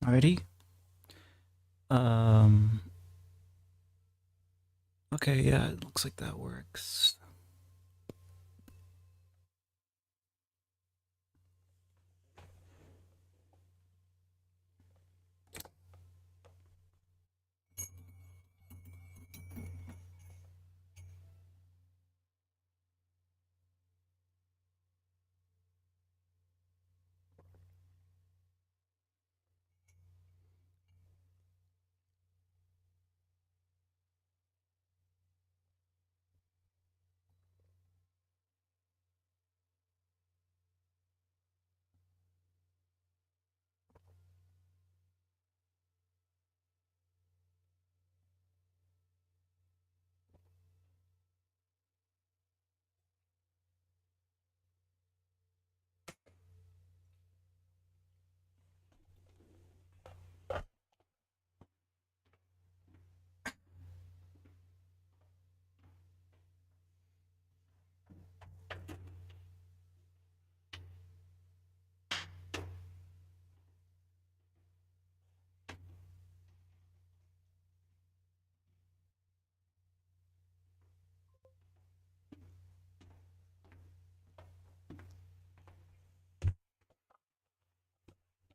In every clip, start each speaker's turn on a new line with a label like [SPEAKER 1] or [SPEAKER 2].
[SPEAKER 1] Alrighty. Um. Okay, yeah, it looks like that works.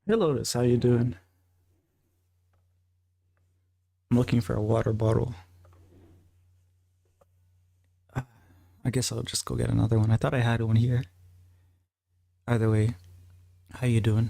[SPEAKER 1] Hey Lotus, how you doing? I'm looking for a water bottle. Uh, I guess I'll just go get another one. I thought I had one here. Either way, how you doing?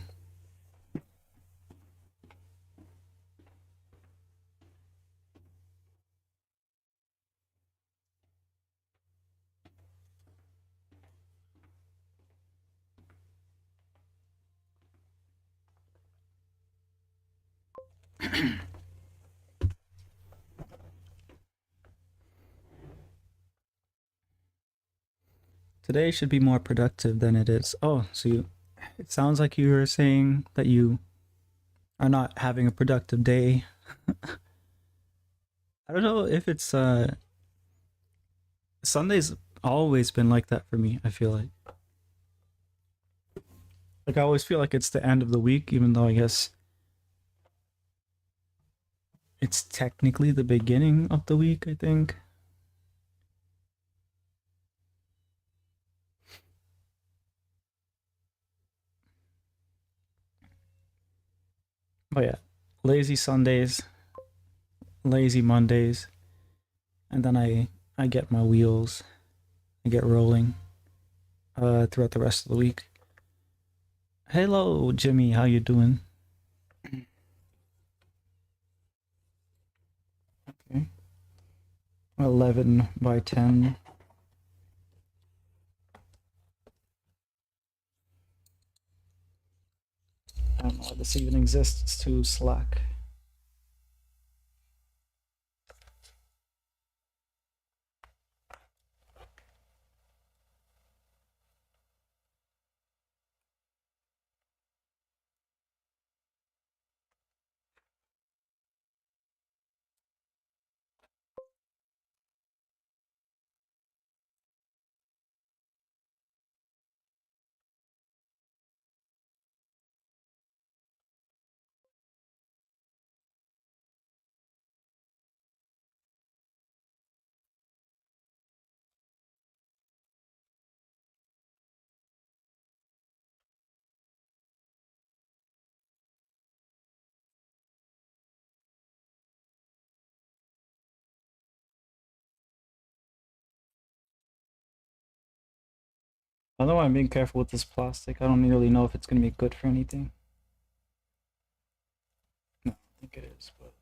[SPEAKER 1] Today should be more productive than it is. Oh, so you, it sounds like you were saying that you are not having a productive day. I don't know if it's Sunday's always been like that for me, I feel like. Like I always feel like it's the end of the week, even though I guess it's technically the beginning of the week, I think. Oh yeah. Lazy Sundays, lazy Mondays, and then I get my wheels, I get rolling throughout the rest of the week. Hello, Jimmy, how you doing? Okay. 11 by 10. I don't know why this even exists. It's too slack. I know I'm being careful with this plastic. I don't really know if it's going to be good for anything. No, I think it is, but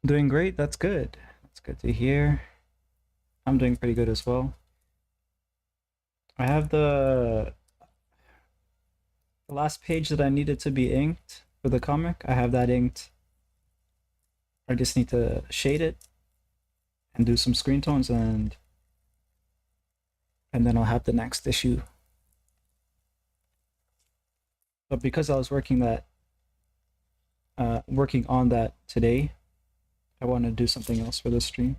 [SPEAKER 1] Doing great. That's good. That's good to hear. I'm doing pretty good as well. I have the last page that I needed to be inked for the comic. I have that inked. I just need to shade it and do some screen tones and then I'll have the next issue. But because I was working on that today, I want to do something else for this stream.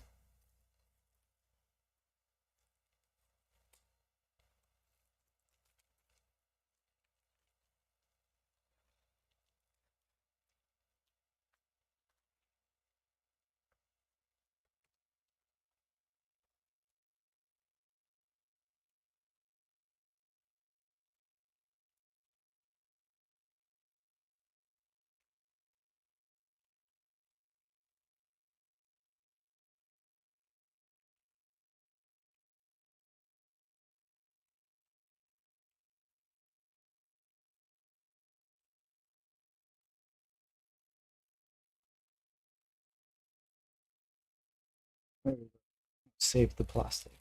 [SPEAKER 1] Save the plastic.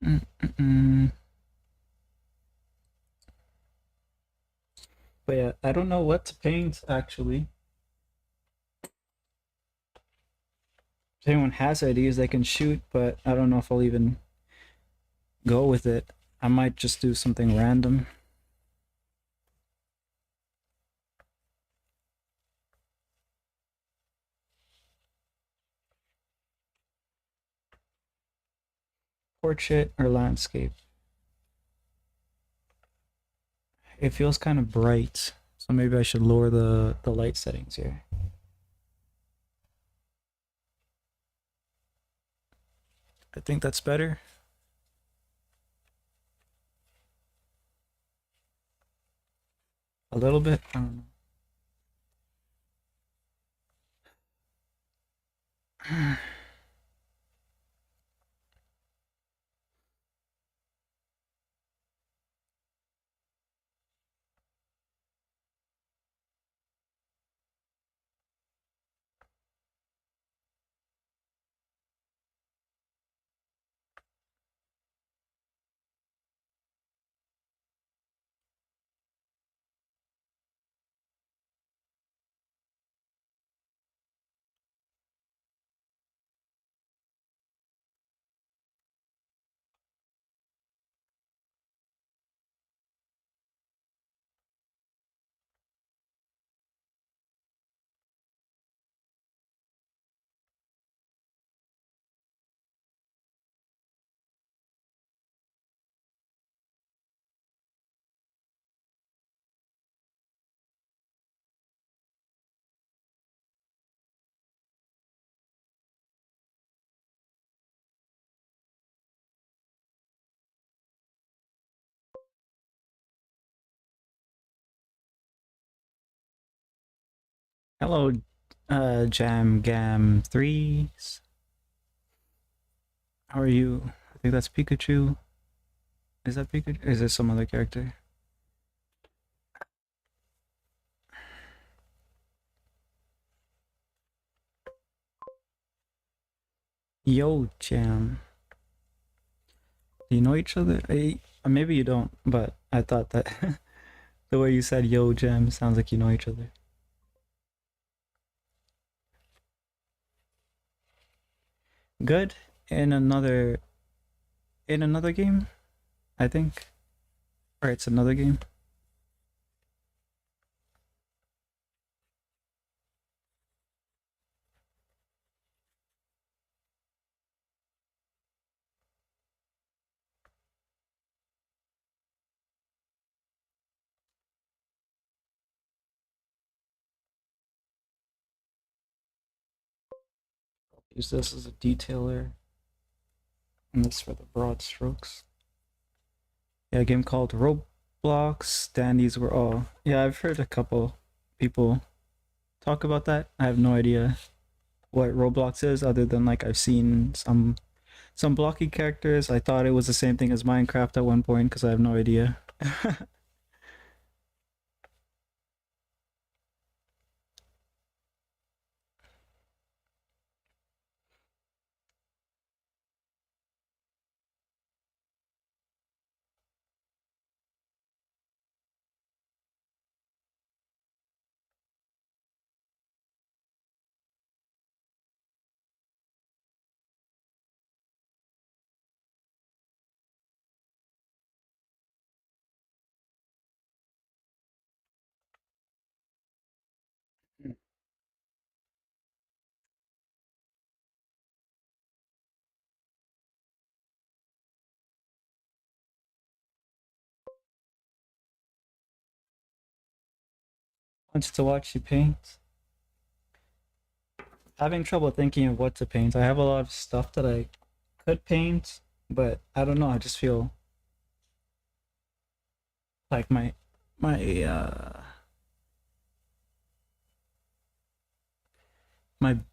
[SPEAKER 1] Mm-mm-mm. But yeah, I don't know what to paint actually. If anyone has ideas, they can shoot, but I don't know if I'll even go with it. I might just do something random. Portrait or landscape. It feels kind of bright, so maybe I should lower the light settings here. I think that's better. A little bit. I don't know. Hello, Jam Gam 3s. How are you? I think that's Pikachu. Is that Pikachu? Or is it some other character? Yo, Jam. Do you know each other? Maybe you don't, but I thought that the way you said yo, Jam sounds like you know each other. Good. In another game, I think. Or it's another game. Use this as a detailer. And this for the broad strokes. Yeah, a game called Roblox. Dandies were all. Yeah, I've heard a couple people talk about that. I have no idea what Roblox is, other than like I've seen some blocky characters. I thought it was the same thing as Minecraft at one point because I have no idea. Wants to watch you paint. Having trouble thinking of what to paint. I have a lot of stuff that I could paint, but I don't know. I just feel like my my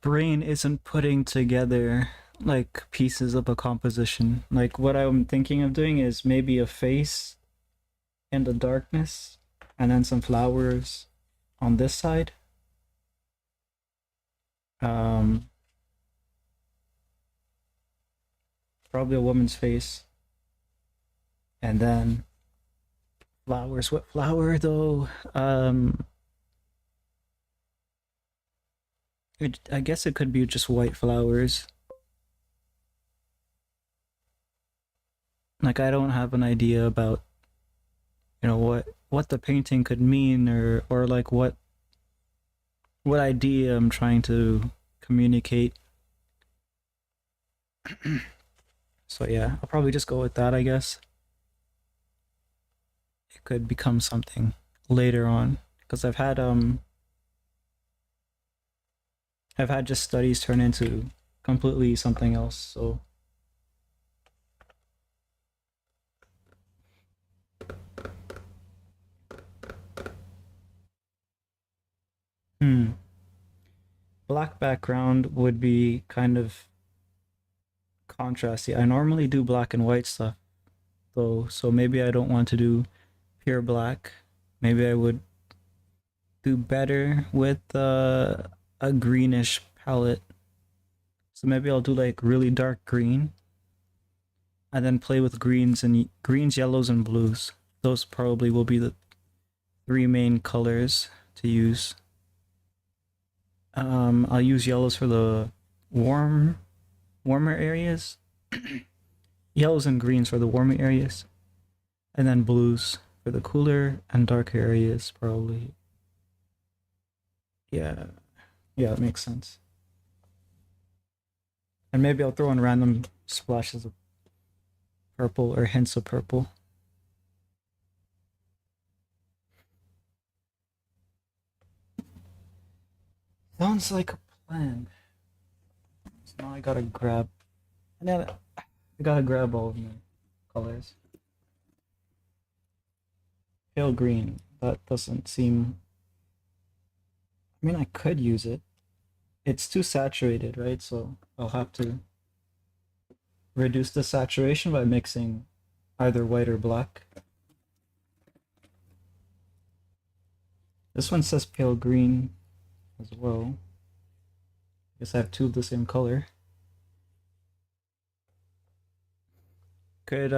[SPEAKER 1] brain isn't putting together like pieces of a composition. Like what I'm thinking of doing is maybe a face in the darkness and then some flowers on this side. Um Probably a woman's face and then flowers. What flower though? I guess it could be just white flowers. Like I don't have an idea about what the painting could mean or like what idea I'm trying to communicate. So yeah, I'll probably just go with that, I guess. It could become something later on because I've had just studies turn into completely something else. So hmm, black background would be kind of contrasty. I normally do black and white stuff though, so maybe I don't want to do pure black. Maybe I would do better with a greenish palette. So maybe I'll do like really dark green and then play with greens, yellows, and blues. Those probably will be the three main colors to use. I'll use yellows for the warmer areas, yellows and greens for the warmer areas, and then blues for the cooler and darker areas. Probably, yeah, yeah, that makes sense. And maybe I'll throw in random splashes of purple or hints of purple. Sounds like a plan. So now I gotta grab all of my colors. Pale green. That doesn't seem. I mean, I could use it. It's too saturated, right? So I'll have to reduce the saturation by mixing either white or black. This one says pale green as well. I guess I have two of the same color. Could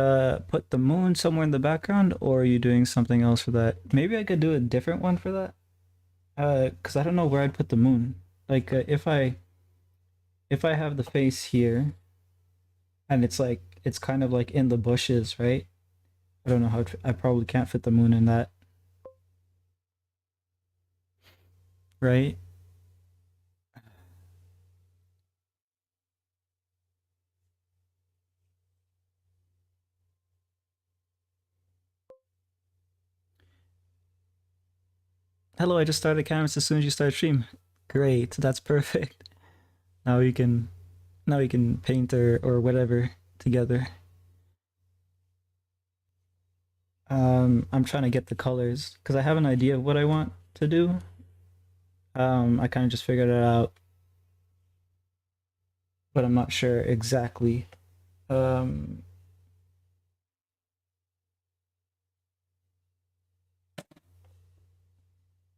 [SPEAKER 1] put the moon somewhere in the background, or are you doing something else for that? Maybe I could do a different one for that. Cause I don't know where I'd put the moon. Like if I have the face here, and it's kind of like in the bushes, right? I don't know I probably can't fit the moon in that, right? Hello, I just started canvas as soon as you start stream. Great, that's perfect. Now we can now we can paint or whatever together. I'm trying to get the colors because I have an idea of what I want to do. I kind of just figured it out, but I'm not sure exactly. Um,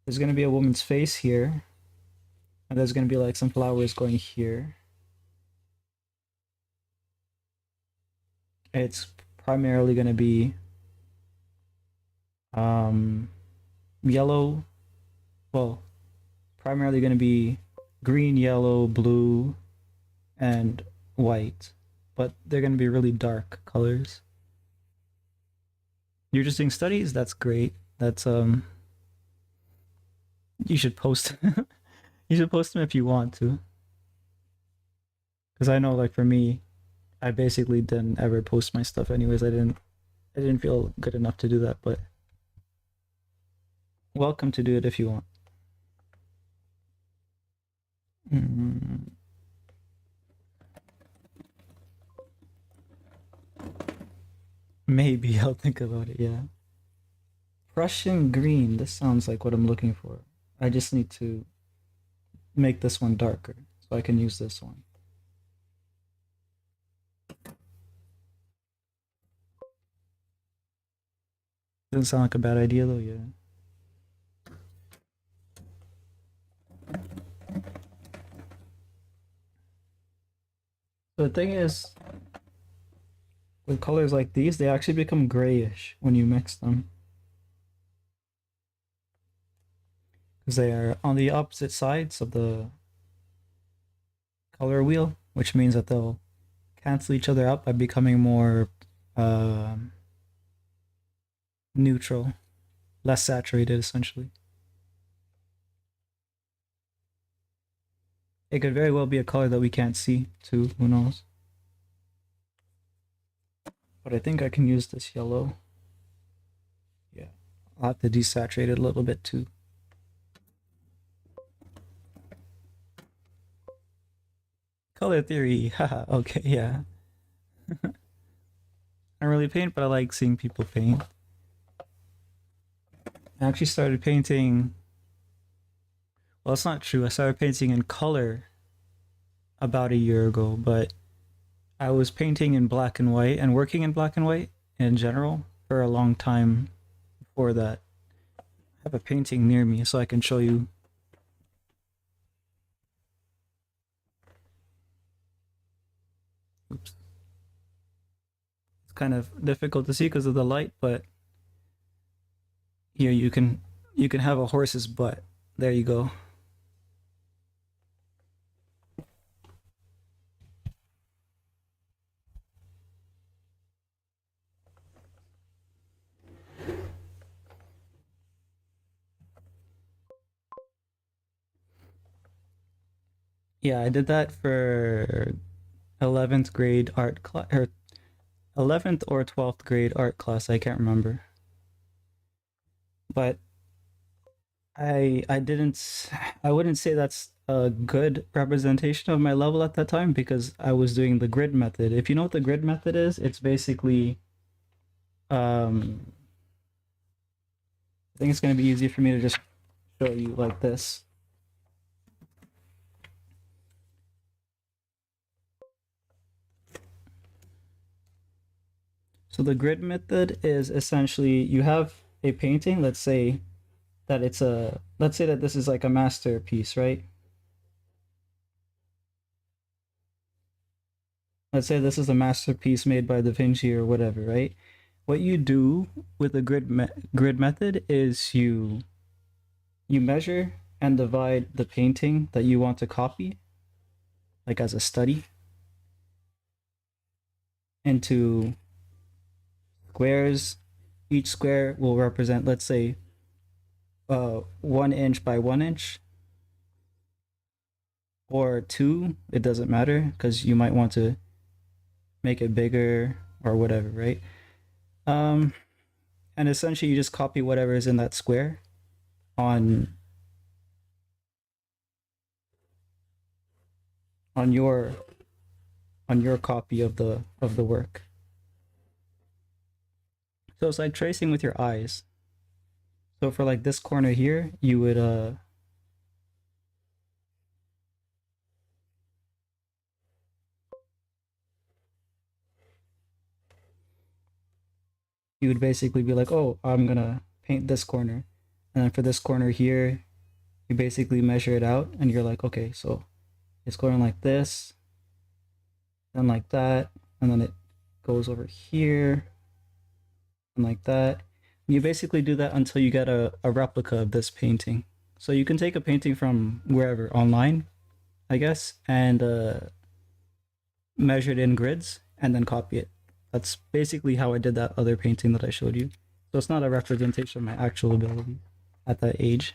[SPEAKER 1] There's gonna be a woman's face here, and there's gonna be like some flowers going here. It's primarily gonna be um yellow. Well, primarily gonna be green, yellow, blue, and white, but they're gonna be really dark colors. You're just doing studies? That's great. That's you should post you should post them if you want to. Because I know like for me, I basically didn't ever post my stuff anyways. I didn't feel good enough to do that, but welcome to do it if you want. Mm, maybe I'll think about it, yeah. Prussian green. This sounds like what I'm looking for. I just need to make this one darker so I can use this one. Doesn't sound like a bad idea though, yeah. The thing is, with colors like these, they actually become grayish when you mix them. Because they are on the opposite sides of the color wheel, which means that they'll cancel each other out by becoming more neutral, less saturated essentially. It could very well be a color that we can't see too, who knows. But I think I can use this yellow. Yeah, I'll have to desaturate it a little bit too. Color theory, haha, okay, yeah. I don't really paint, but I like seeing people paint. I actually started painting. Well, it's not true. I started painting in color about a year ago, but I was painting in black and white and working in black and white in general for a long time before that. I have a painting near me so I can show you. Oops. It's kind of difficult to see because of the light, but here you can have a horse's butt. There you go. Yeah, I did that for 11th grade art class or 11th or 12th grade art class, I can't remember. But I wouldn't say that's a good representation of my level at that time because I was doing the grid method. If you know what the grid method is, it's basically um I think it's going to be easy for me to just show you like this. So the grid method is essentially you have a painting, let's say let's say that this is like a masterpiece, right? Let's say this is a masterpiece made by Da Vinci or whatever, right? What you do with the grid method is you measure and divide the painting that you want to copy, like as a study, into squares. Each square will represent, let's say, 1 inch by 1 inch or two. It doesn't matter because you might want to make it bigger or whatever, right? Um, and essentially, you just copy whatever is in that square on on your on your copy of the work. So it's like tracing with your eyes. So for like this corner here, you would basically be like, oh, I'm gonna paint this corner, and then for this corner here, You basically measure it out and you're like, okay, so it's going like this, then like that, and then it goes over here and like that. You basically do that until you get a replica of this painting. So you can take a painting from wherever, online, I guess, and measure it in grids and then copy it. That's basically how I did that other painting that I showed you. So it's not a representation of my actual ability at that age.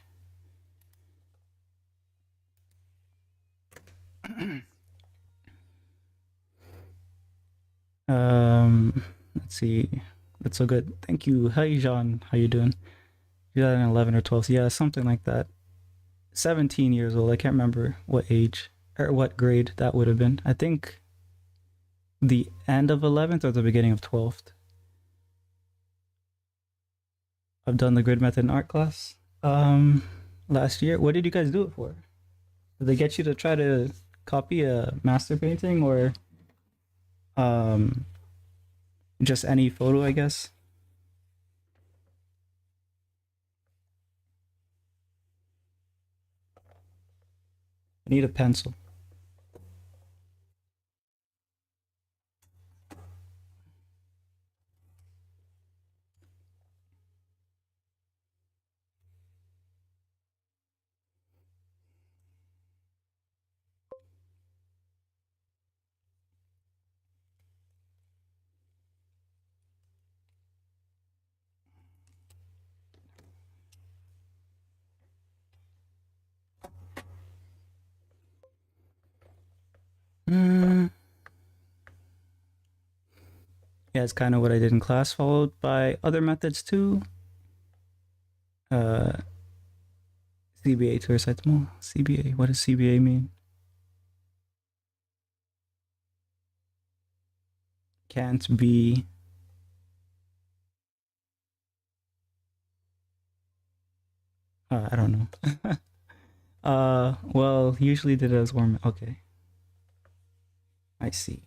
[SPEAKER 1] Let's see. That's so good. Thank you. Hi, Jean. How you doing? You're at an 11 or 12. Yeah, something like that. 17 years old. I can't remember what age or what grade that would have been. I think the end of 11th or the beginning of 12th. I've done the grid method in art class last year. What did you guys do it for? Did they get you to try to copy a master painting or um just any photo, I guess? I need a pencil. Mm, yeah, it's kind of what I did in class, followed by other methods too. Uh, CBA to recite them all. CBA. What does CBA mean? Can't be. I don't know. Well, usually did it as warm. Okay, I see.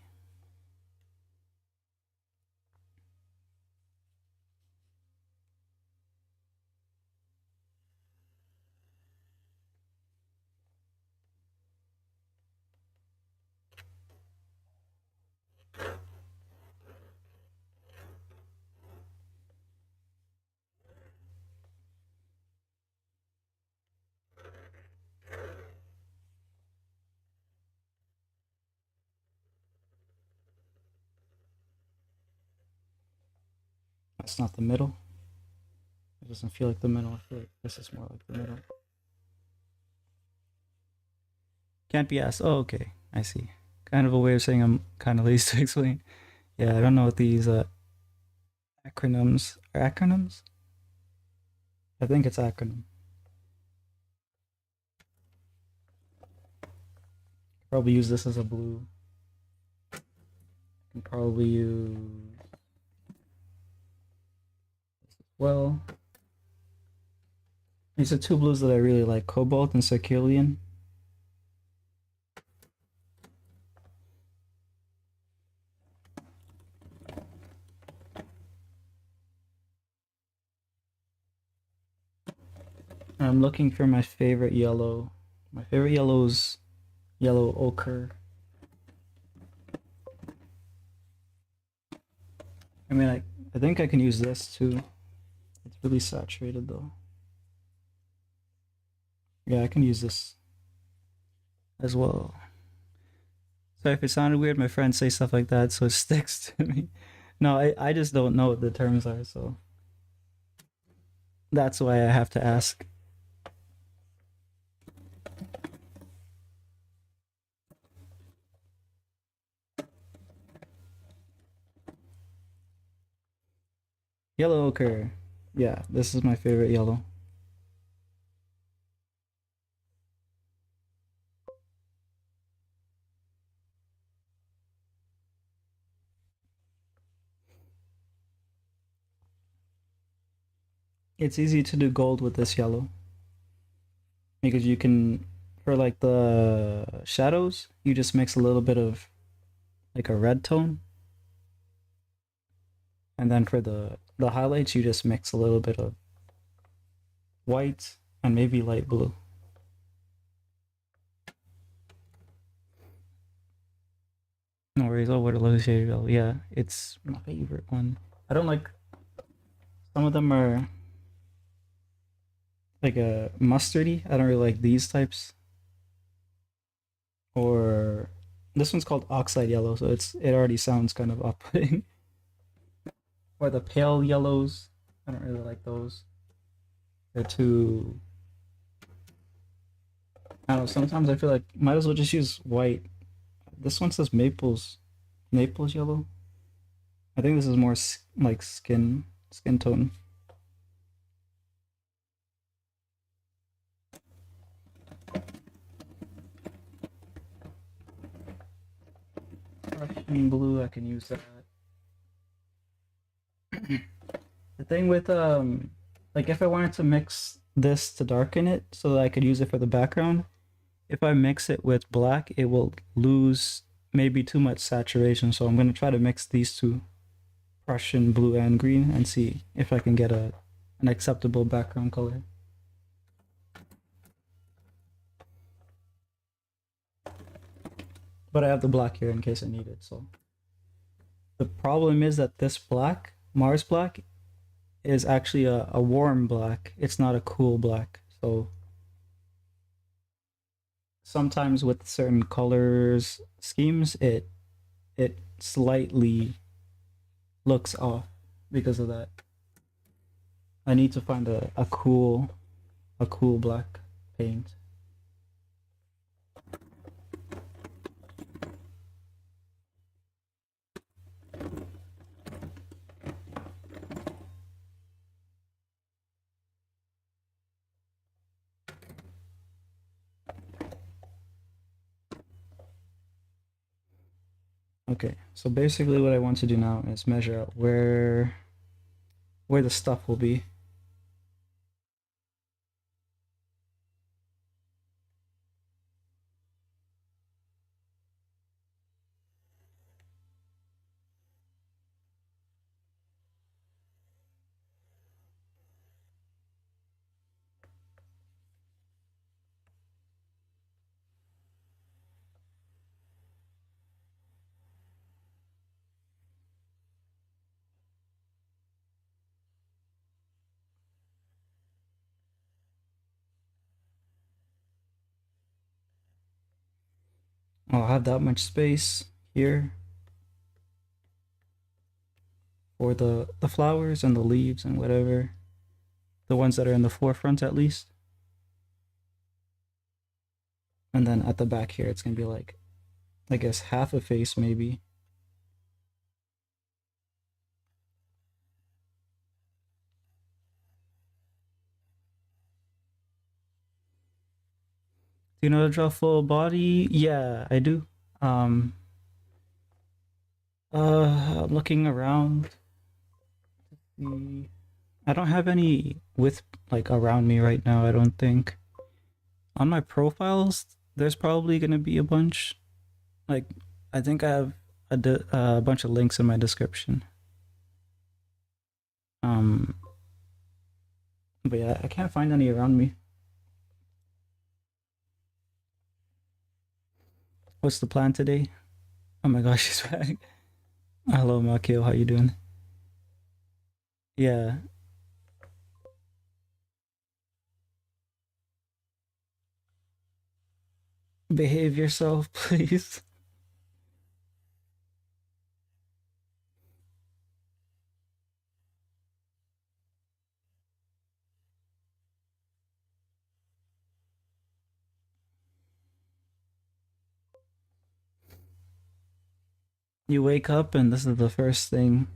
[SPEAKER 1] That's not the middle. It doesn't feel like the middle. I feel like this is more like the middle. Can't be asked. Oh, okay. I see. Kind of a way of saying I'm kind of lazy to explain. Yeah, I don't know what these acronyms are. Acronyms? I think it's acronym. Probably use this as a blue. Can probably use this as well. These are two blues that I really like: Cobalt and Circulian. I'm looking for my favorite yellow. My favorite yellow is yellow ochre. I mean, I think I can use this too. It's really saturated though. Yeah, I can use this as well. So if it sounded weird, my friends say stuff like that, so it sticks to me. No, I just don't know what the terms are, so that's why I have to ask. Yellow ochre. Yeah, this is my favorite yellow. It's easy to do gold with this yellow because you can, for like the shadows, you just mix a little bit of like a red tone, and then for the highlights, you just mix a little bit of white and maybe light blue. No worries. Oh, what a low shade yellow. Yeah, it's my favorite one. I don't like some of them are like a mustardy. I don't really like these types. Or this one's called oxide yellow, so it already sounds kind of off-putting. Or the pale yellows. I don't really like those. They're too. I don't know. Sometimes I feel like might as well just use white. This one says Naples yellow. I think this is more like skin tone. Russian blue, I can use that. The thing with like if I wanted to mix this to darken it so that I could use it for the background, if I mix it with black, it will lose maybe too much saturation. So I'm gonna try to mix these two, Prussian blue and green, and see if I can get a an acceptable background color. But I have the black here in case I need it. So the problem is that this black, Mars black, is actually a warm black. It's not a cool black. So sometimes with certain colors schemes, it slightly looks off because of that. I need to find a cool black paint. Okay, so basically what I want to do now is measure out where the stuff will be. I'll have that much space here for the flowers and the leaves and whatever, the ones that are in the forefront at least. And then at the back here, it's gonna be like, I guess half a face maybe. Do you know how to draw full body? Yeah, I do. Um, I'm looking around. I don't have any with like around me right now. I don't think on my profiles. There's probably gonna be a bunch. Like, I think I have a bunch of links in my description. Um, but yeah, I can't find any around me. What's the plan today? Oh my gosh, she's back. Hello, Makio. How you doing? Yeah, behave yourself, please. You wake up and this is the first thing.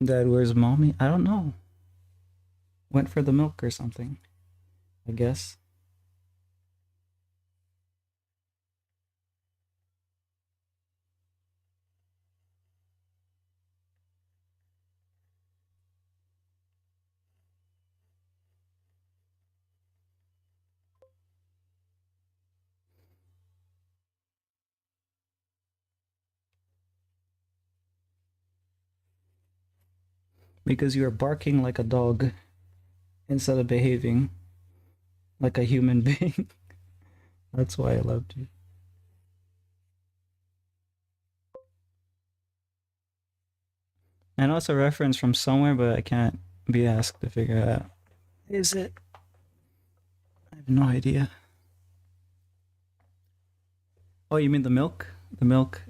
[SPEAKER 1] Dad, where's mommy? I don't know. Went for the milk or something, I guess. Because you are barking like a dog instead of behaving like a human being. That's why I loved you. I know it's a reference from somewhere, but I can't be asked to figure it out. Is it? I have no idea. Oh, you mean the milk? The milk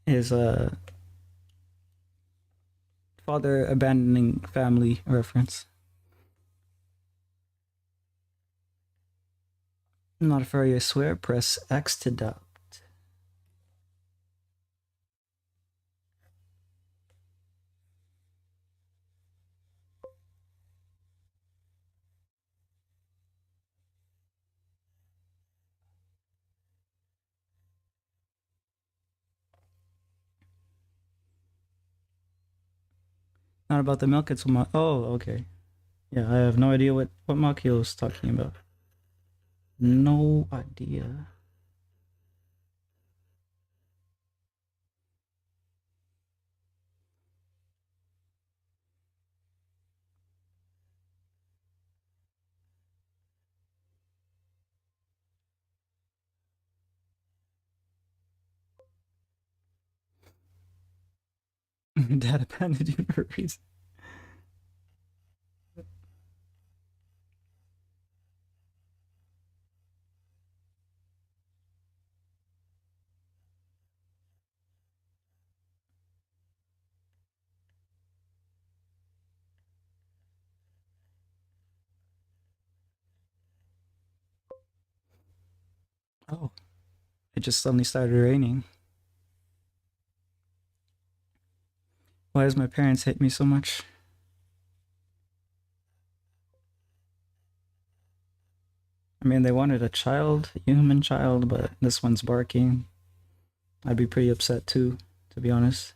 [SPEAKER 1] is a father abandoning family reference. Not a furry, I swear. Press X to doubt. Not about the milk, it's what oh, okay. Yeah, I have no idea what Makio is talking about. No idea. Dad abandoned you for a reason. Oh, it just suddenly started raining. Why does my parents hate me so much? I mean, they wanted a child, a human child, but this one's barking. I'd be pretty upset too, to be honest.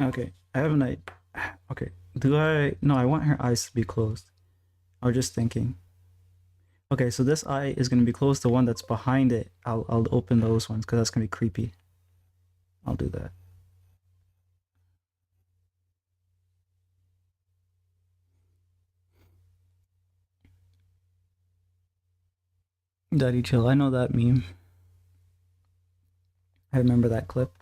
[SPEAKER 1] Okay, I have an idea. Okay, do I? No, I want her eyes to be closed. I was just thinking. Okay, so this eye is gonna be closed. The one that's behind it, I'll open those ones because that's gonna be creepy. I'll do that. Daddy chill. I know that meme. I remember that clip.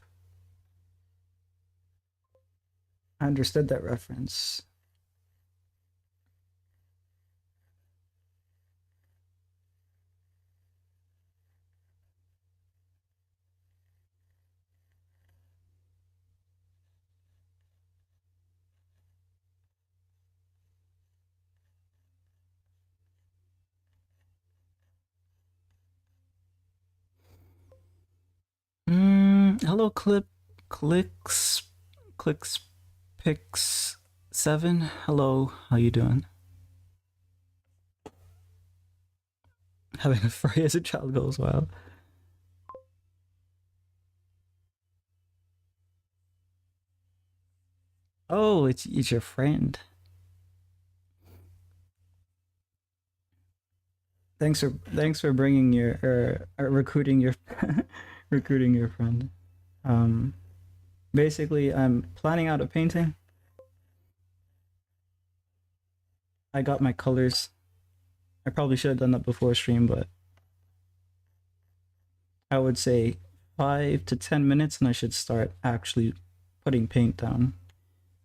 [SPEAKER 1] I understood that reference. Hello, clicks, clicks, picks 7. Hello, how you doing? Having a furry as a child goes wild. Oh, it's your friend. Thanks for bringing your recruiting your recruiting your friend. Um, basically, I'm planning out a painting. I got my colors. I probably should have done that before stream, but I would say 5 to 10 minutes, and I should start actually putting paint down.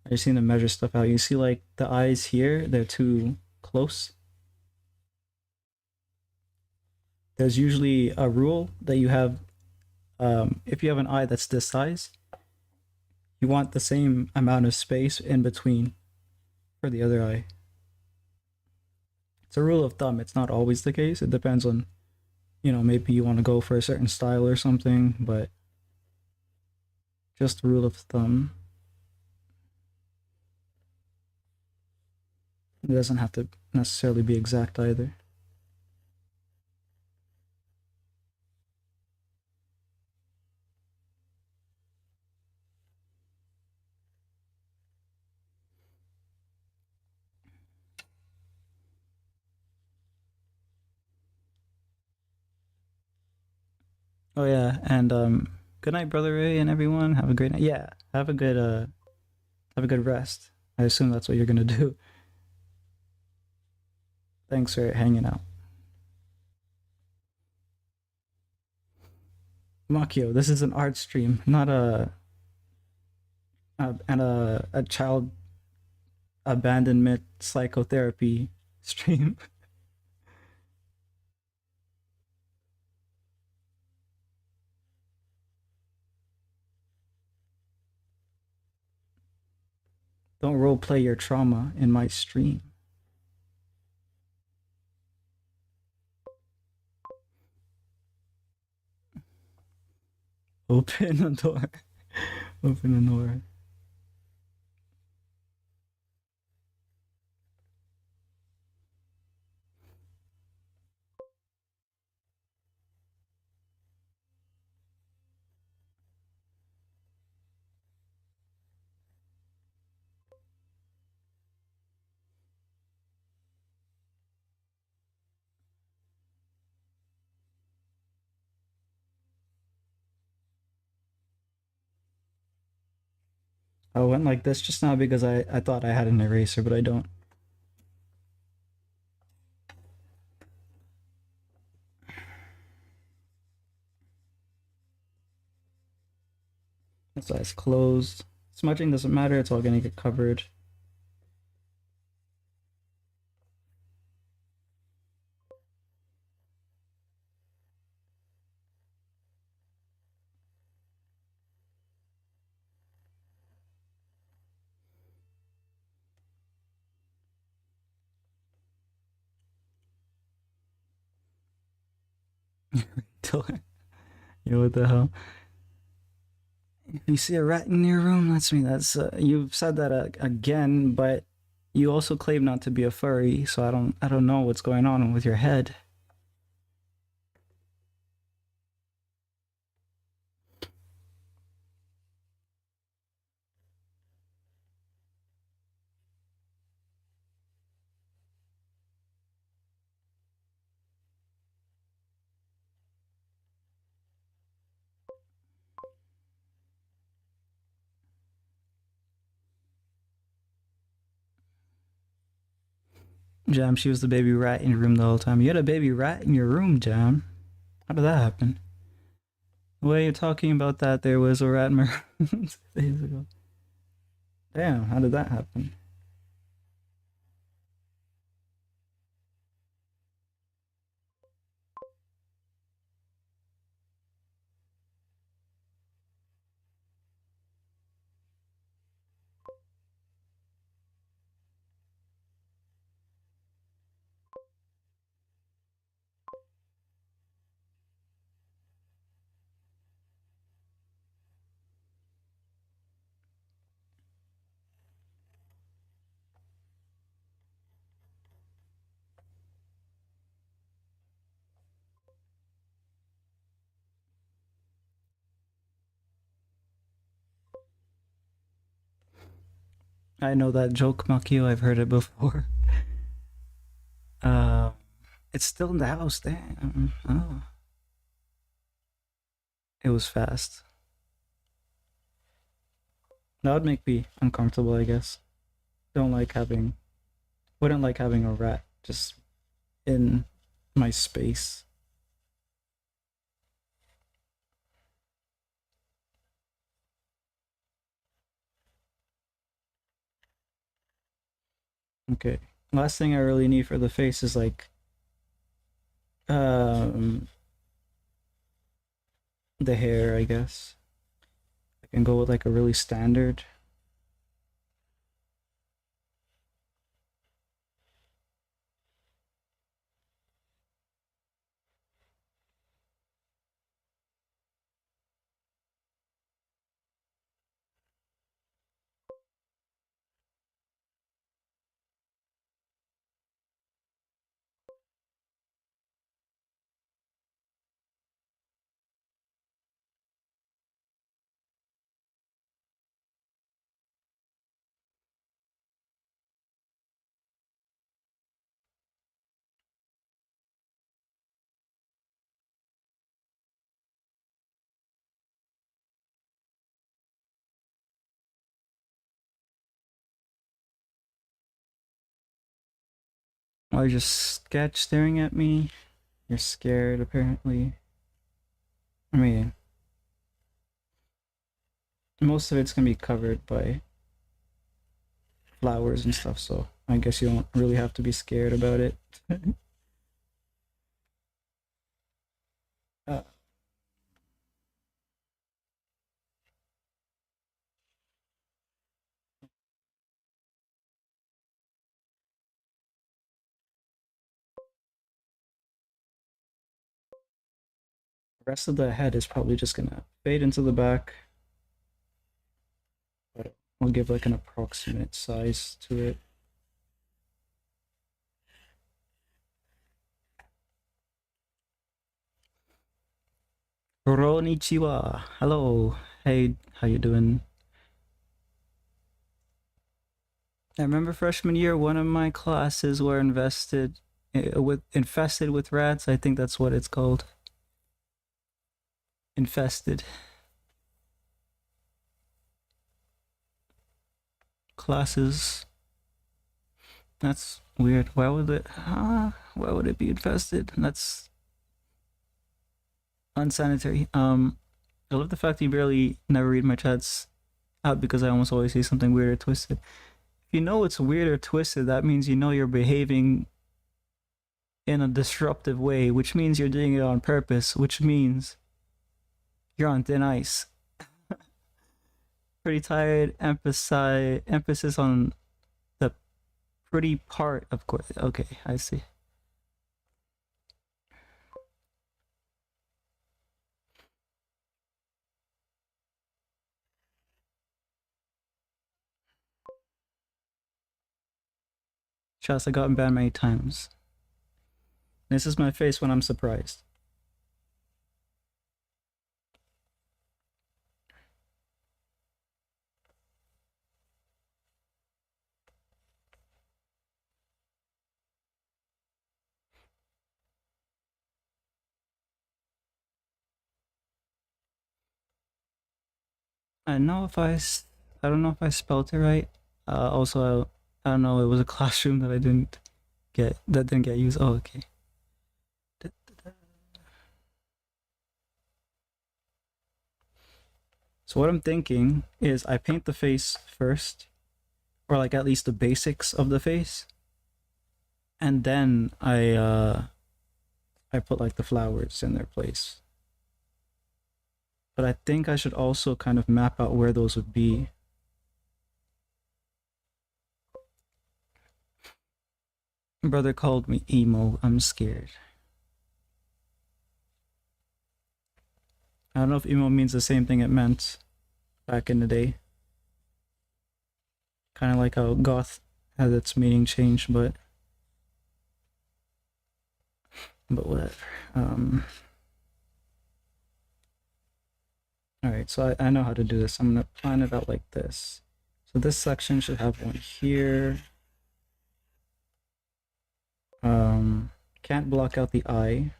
[SPEAKER 1] I just need to measure stuff out. You see, like the eyes here, they're too close. there's usually a rule that you have. If you have an eye that's this size, you want the same amount of space in between for the other eye. It's a rule of thumb. It's not always the case. It depends on, maybe you want to go for a certain style or something, but just rule of thumb. It doesn't have to necessarily be exact either. Oh yeah, and good night, brother Ray, and everyone. Have a great night. Yeah, have a good rest. I assume that's what you're gonna do. Thanks for hanging out, Makio. This is an art stream, not a child abandonment psychotherapy stream. Don't role play your trauma in my stream. Open the door. Open the door. I went like this just now because I thought I had an eraser, but I don't. That's why it's closed. Smudging doesn't matter, it's all gonna get covered. Yo, what the hell? If you see a rat in your room, that's me. That's you've said that again, but you also claim not to be a furry, so I don't know what's going on with your head. Jam, she was the baby rat in your room the whole time. You had a baby rat in your room, Jam. How did that happen? The way you're talking about that, there was a rat in my room 2 days ago. Damn, how did that happen? I know that joke, Makio. I've heard it before. Uh, it's still in the house. Damn. Oh, it was fast. That would make me uncomfortable, I guess. Don't like having, wouldn't like having a rat just in my space. Okay. Last thing I really need for the face is like Um, the hair, I guess. I can go with like a really standard. Or just sketch staring at me. You're scared, apparently. I mean, most of it's gonna be covered by flowers and stuff, so I guess you don't really have to be scared about it. uh, the rest of the head is probably just gonna fade into the back, but we'll give like an approximate size to it. Konnichiwa. Hello. Hey, how you doing? I remember freshman year, one of my classes were infested with rats. I think that's what it's called. Infested classes. That's weird. Why would it? Why would it be infested? That's unsanitary. I love the fact that you barely never read my chats out because I almost always say something weird or twisted. If you know it's weird or twisted, that means you know you're behaving in a disruptive way, which means you're doing it on purpose, which means you're on thin ice. Pretty tired. Emphasis on the pretty part, of course. Okay, I see. Shots have gotten banned many times. This is my face when I'm surprised. I know if I don't know if I spelled it right. Also, I don't know. It was a classroom that I didn't that didn't get used. Oh, okay. So what I'm thinking is I paint the face first, or like at least the basics of the face, and then I put like the flowers in their place. But I think I should also kind of map out where those would be. Brother called me emo. I'm scared. I don't know if emo means the same thing it meant back in the day. Kind of like how goth has its meaning changed, but whatever. Um, all right, so I know how to do this. I'm gonna plan it out like this. So this section should have one here. Can't block out the eye.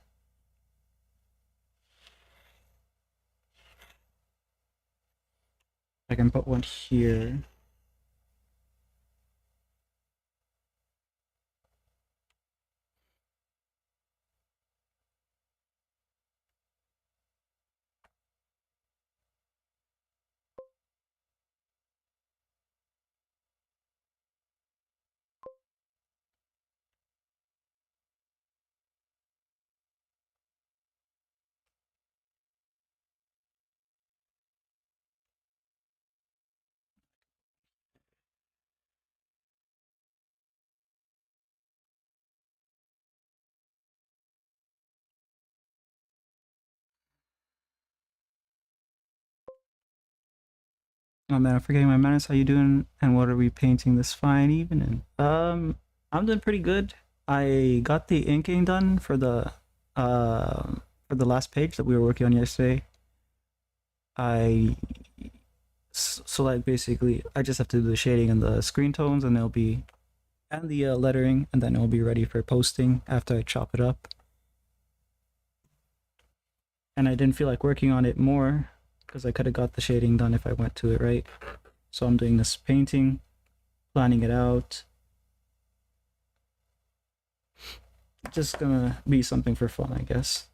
[SPEAKER 1] I can put one here. Oh man, I'm forgetting my manners. How you doing? And what are we painting this fine evening? I'm doing pretty good. I got the inking done for the last page that we were working on yesterday. I so like basically I just have to do the shading and the screen tones, and they'll be and the lettering, and then it'll be ready for posting after I chop it up. And I didn't feel like working on it more because I could have got the shading done if I went to it right. So I'm doing this painting, planning it out. Just gonna be something for fun, I guess.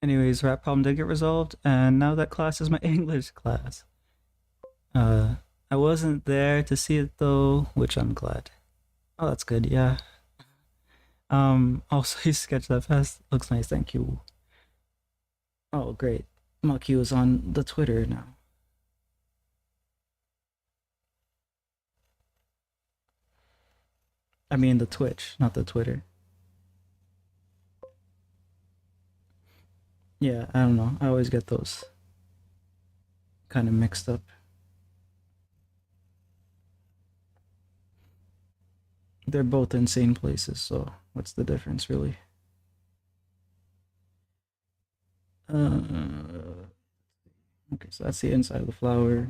[SPEAKER 1] Anyways, rap problem did get resolved, and now that class is my English class. Uh, I wasn't there to see it though, which I'm glad. Oh, that's good. Yeah. Also, you sketched that fast. Looks nice. Thank you. Oh, great. Maki is on the Twitter now. I mean, the Twitch, not the Twitter. Yeah, I don't know. I always get those kind of mixed up. They're both insane places, so what's the difference, really? Okay, so that's the inside of the flower.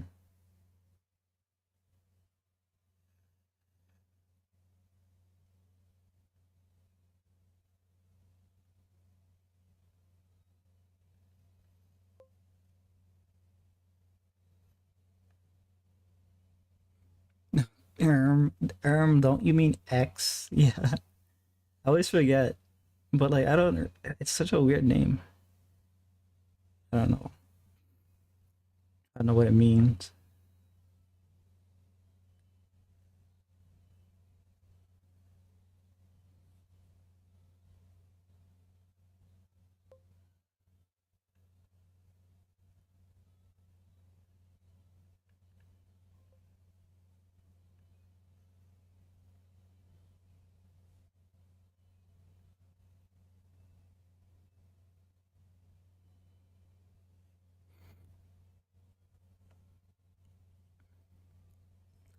[SPEAKER 1] Don't you mean X? Yeah, I always forget. But like, I don't. It's such a weird name. I don't know. I don't know what it means.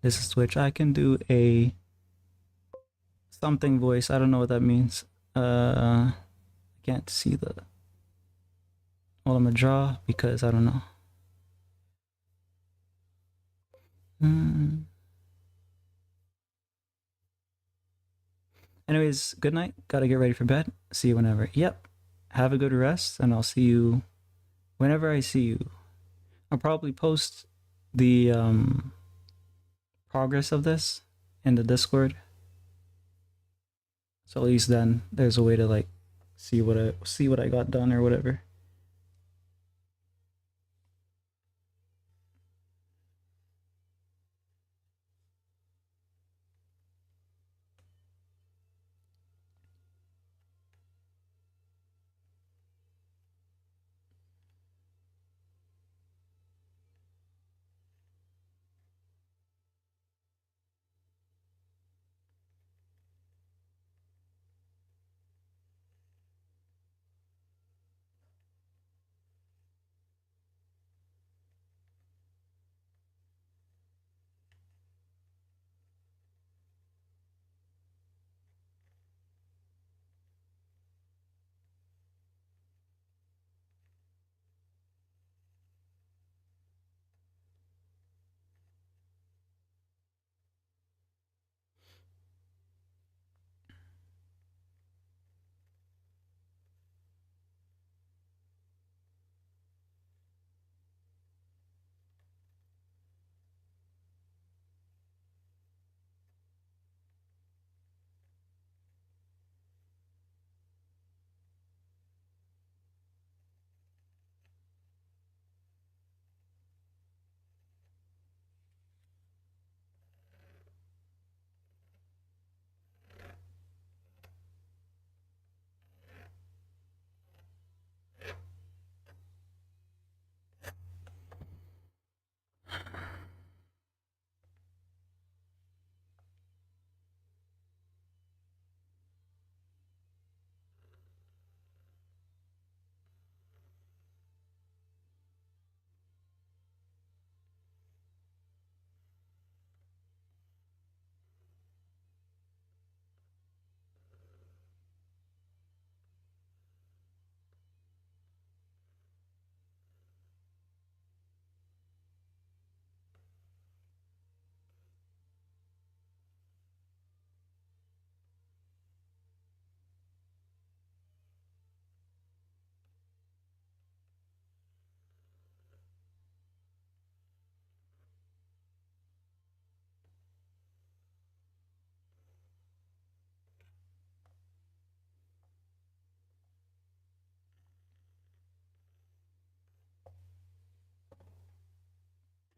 [SPEAKER 1] This is Twitch. I can do a something voice. I don't know what that means. I can't see the. Well, I'm gonna draw because I don't know. Mm. Anyways, good night. Gotta get ready for bed. See you whenever. Yep. Have a good rest, and I'll see you whenever I see you. I'll probably post the progress of this in the Discord. So at least then there's a way to like see what I got done or whatever.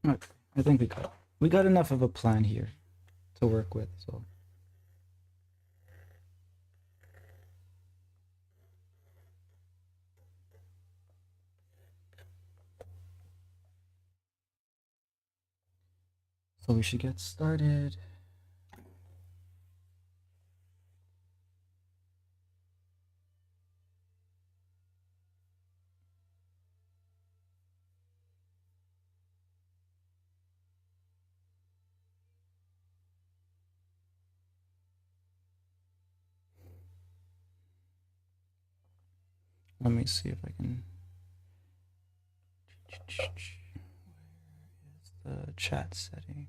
[SPEAKER 1] Okay, I think we got enough of a plan here to work with. So we should get started. Let me see if I can. The chat setting.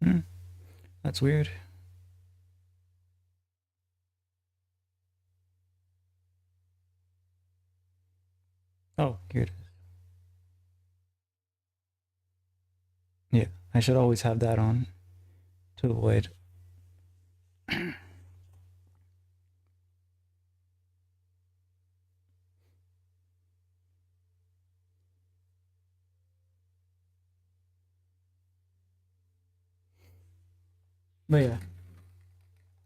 [SPEAKER 1] Hmm, that's weird. Oh, here it is. Yeah, I should always have that on to avoid. But yeah,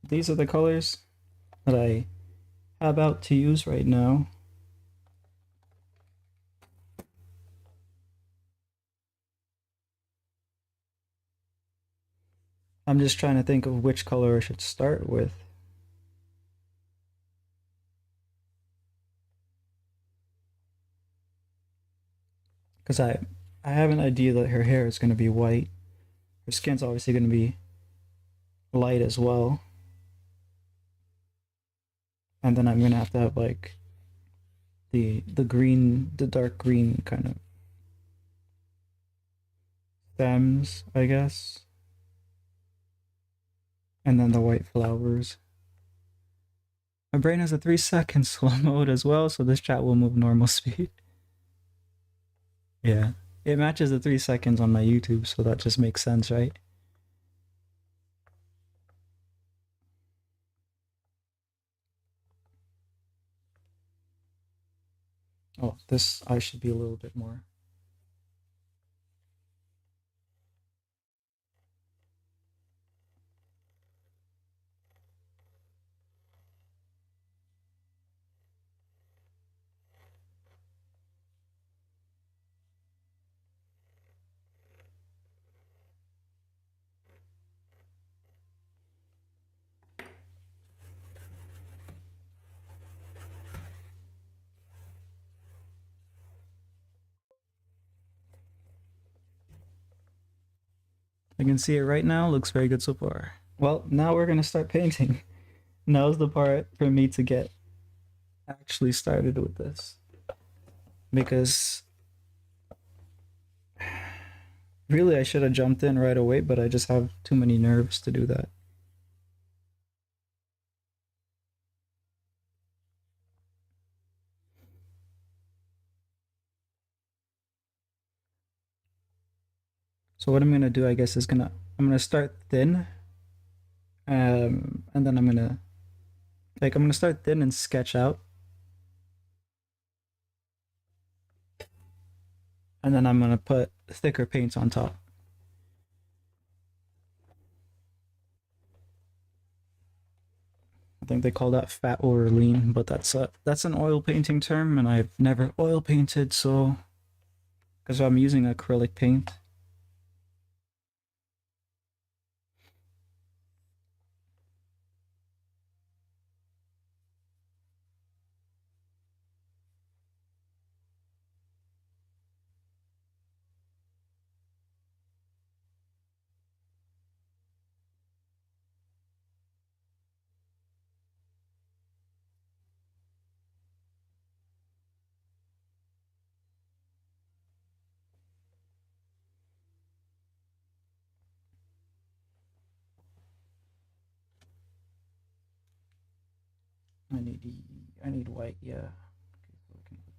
[SPEAKER 1] these are the colors that I have out to use right now. I'm just trying to think of which color I should start with. Because I have an idea that her hair is going to be white. Her skin's obviously going to be light as well. And then I'm going to have like the green, the dark green kind of stems, I guess. And then the white flowers. My brain has a 3 second slow mode as well, so this chat will move normal speed. Yeah. It matches the 3 seconds on my YouTube, so that just makes sense, right? Oh, this I should be a little bit more. I can see it right now. Looks very good so far. Well, now we're gonna start painting. Now's the part for me to get actually started with this. Because really I should have jumped in right away, but I just have too many nerves to do that. So what I'm gonna do, I guess, is I'm gonna start thin, and then I'm gonna start thin and sketch out, and then I'm gonna put thicker paints on top. I think they call that fat over lean, but that's an oil painting term, and I've never oil painted, so because I'm using acrylic paint. I need white. Yeah. Okay, so we can put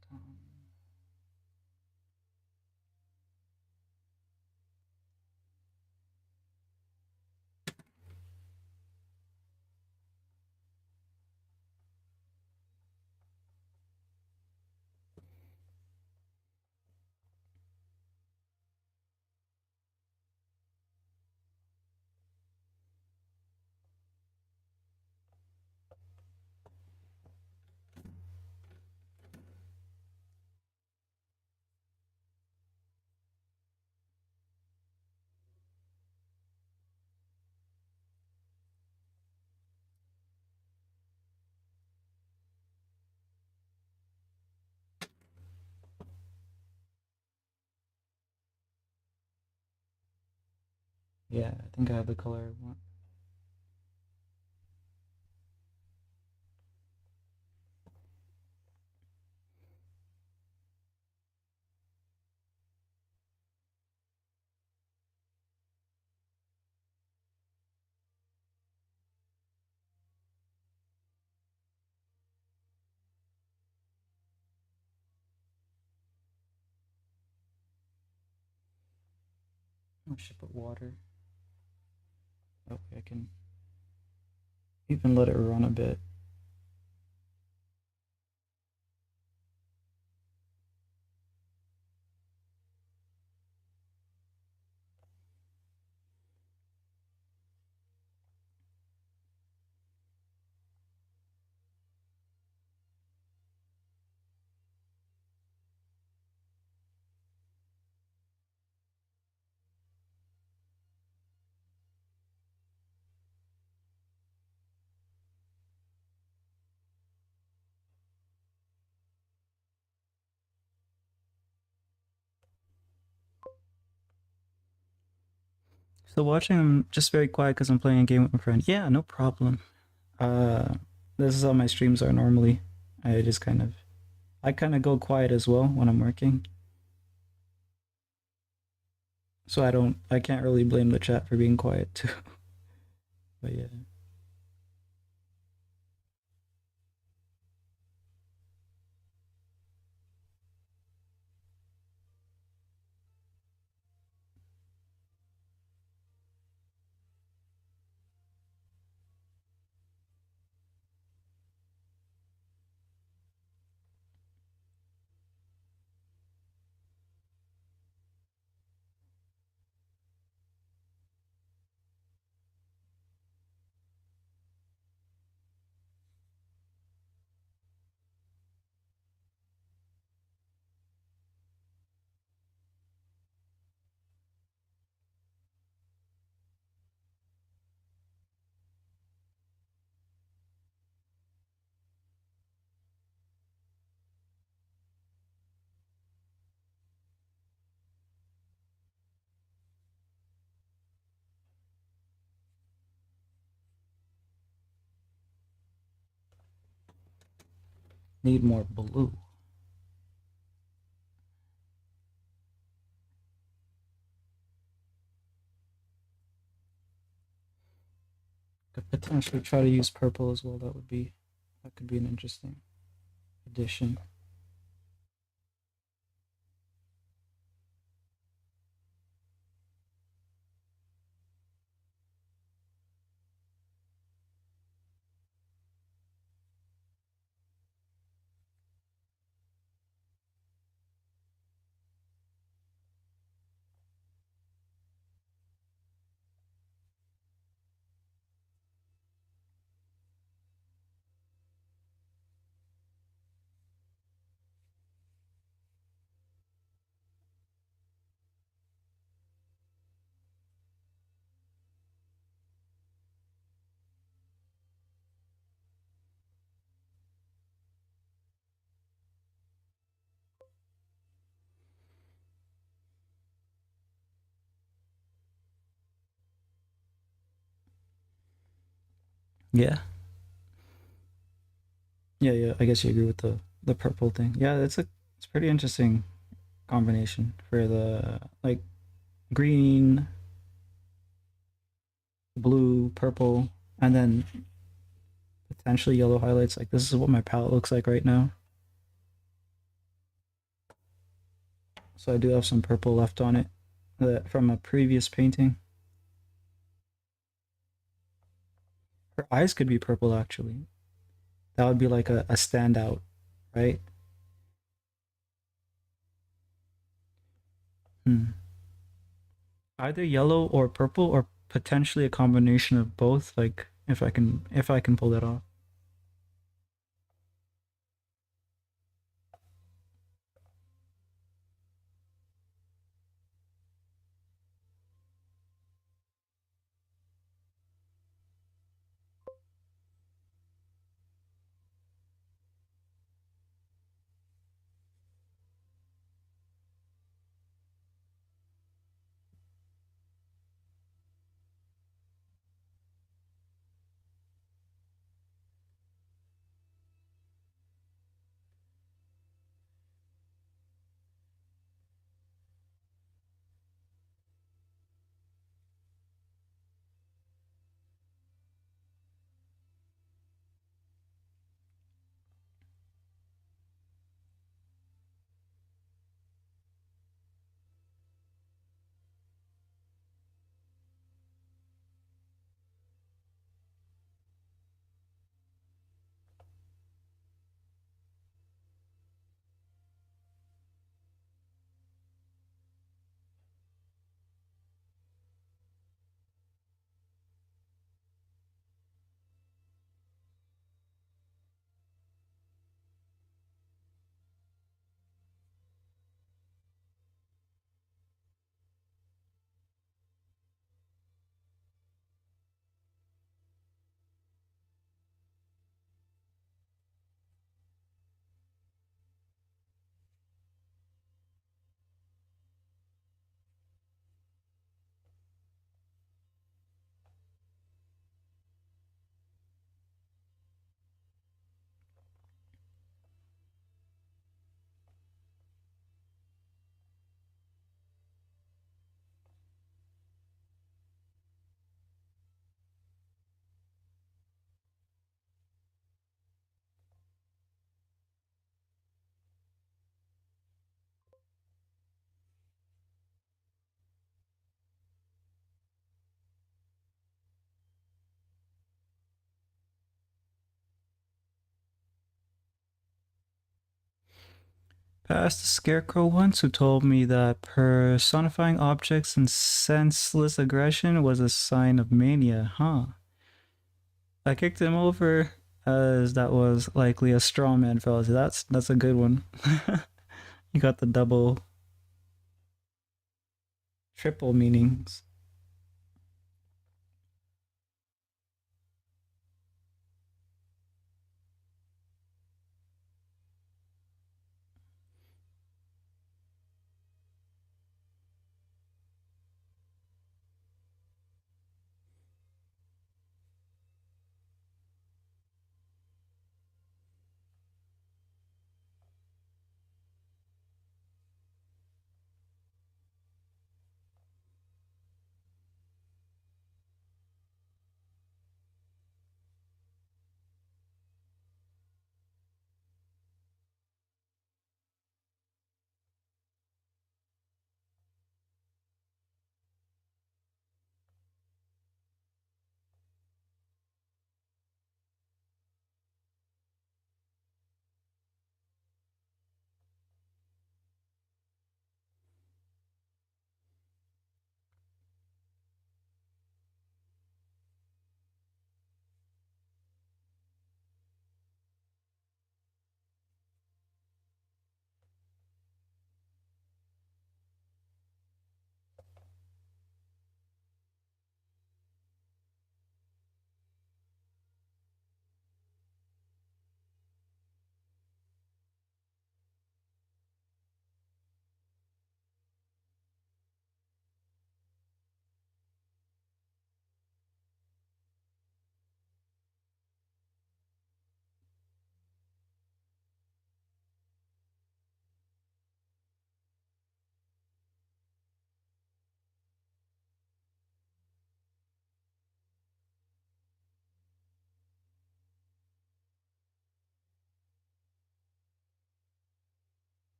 [SPEAKER 1] this down. Yeah, I think I have the color I want. I should put water. Okay, I can even let it run a bit. So watching, I'm just very quiet because I'm playing a game with my friend. Yeah, no problem. Uh, this is how my streams are normally. I kind of go quiet as well when I'm working, so I can't really blame the chat for being quiet too. But yeah, need more blue. Could potentially try to use purple as well. That could be an interesting addition. Yeah, yeah. I guess you agree with the purple thing. Yeah, it's pretty interesting combination for the like green, blue, purple. and then potentially yellow highlights. Like this is what my palette looks like right now. So I do have some purple left on it from a previous painting. Her eyes could be purple actually. That would be like a standout, right? Hmm. Either yellow or purple or potentially a combination of both, like if I can pull that off. Past the scarecrow once who told me that personifying objects and senseless aggression was a sign of mania, huh? I kicked him over as that was likely a straw man fallacy. That's a good one. You got the double, triple meanings.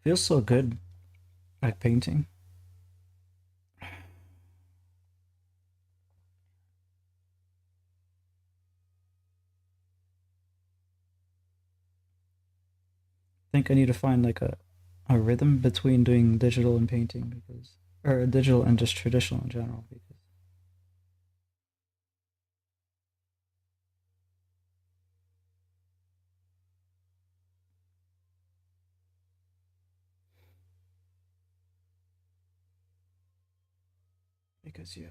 [SPEAKER 1] feels so good at painting. I think I need to find like a rhythm between doing digital and painting because or digital and just traditional in general because yeah.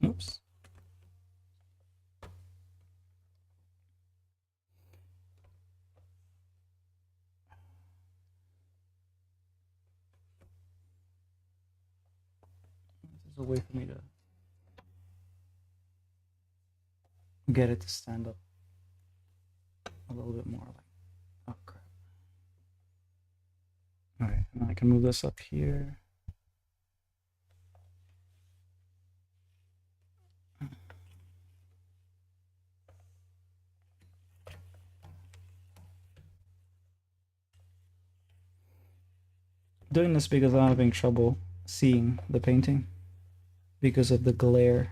[SPEAKER 1] Oops. This is a way for me to get it to stand up a little bit more like oh crap. Alright, and I can move this up here. Doing this because I'm having trouble seeing the painting because of the glare.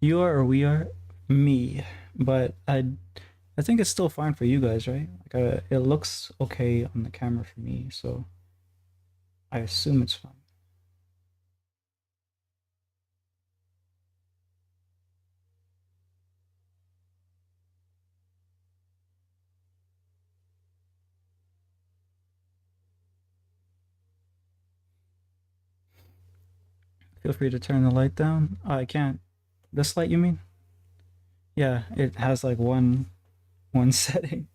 [SPEAKER 1] You are or we are me, but I think it's still fine for you guys, right? Like it looks okay on the camera for me, so I assume it's fine. Feel free to turn the light down. I can't. This light, you mean? Yeah, it has like one setting.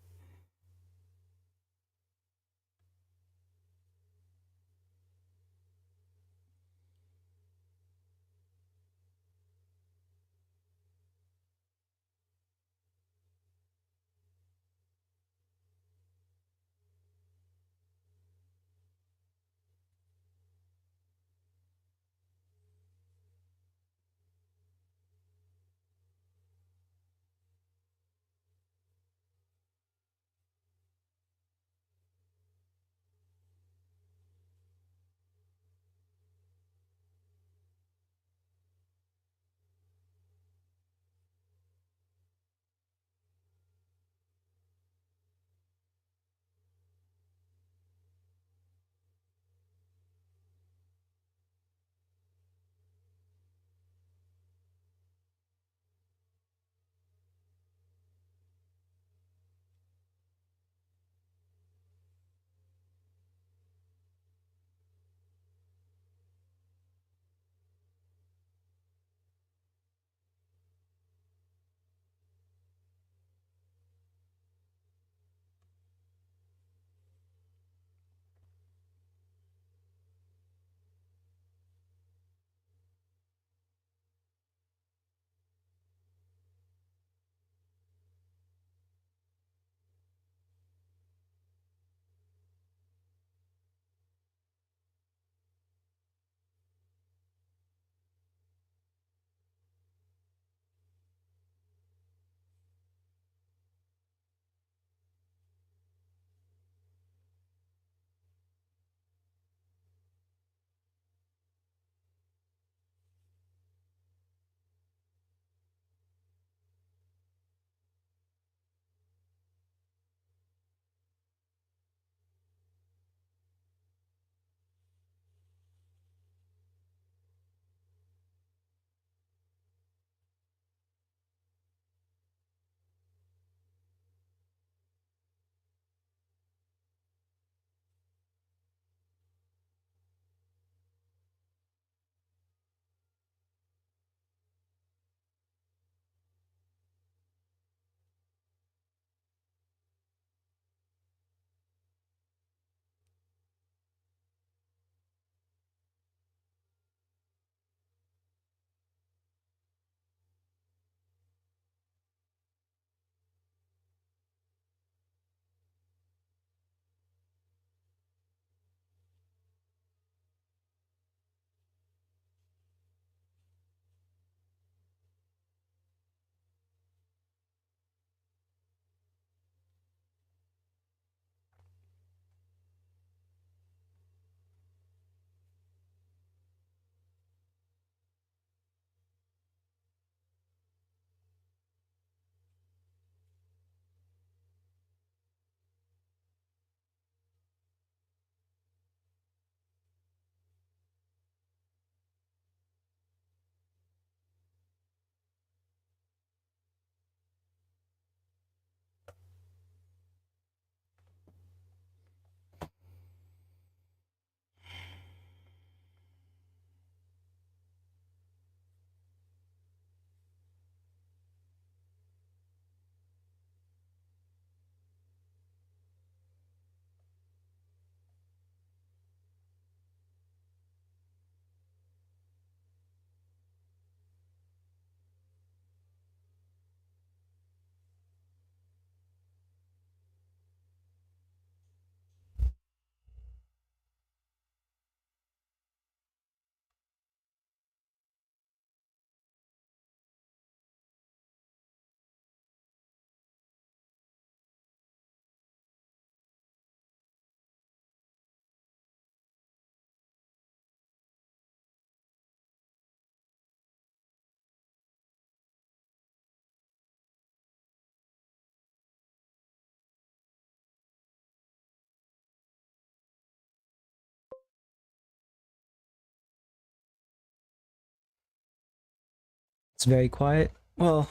[SPEAKER 1] It's very quiet. Well,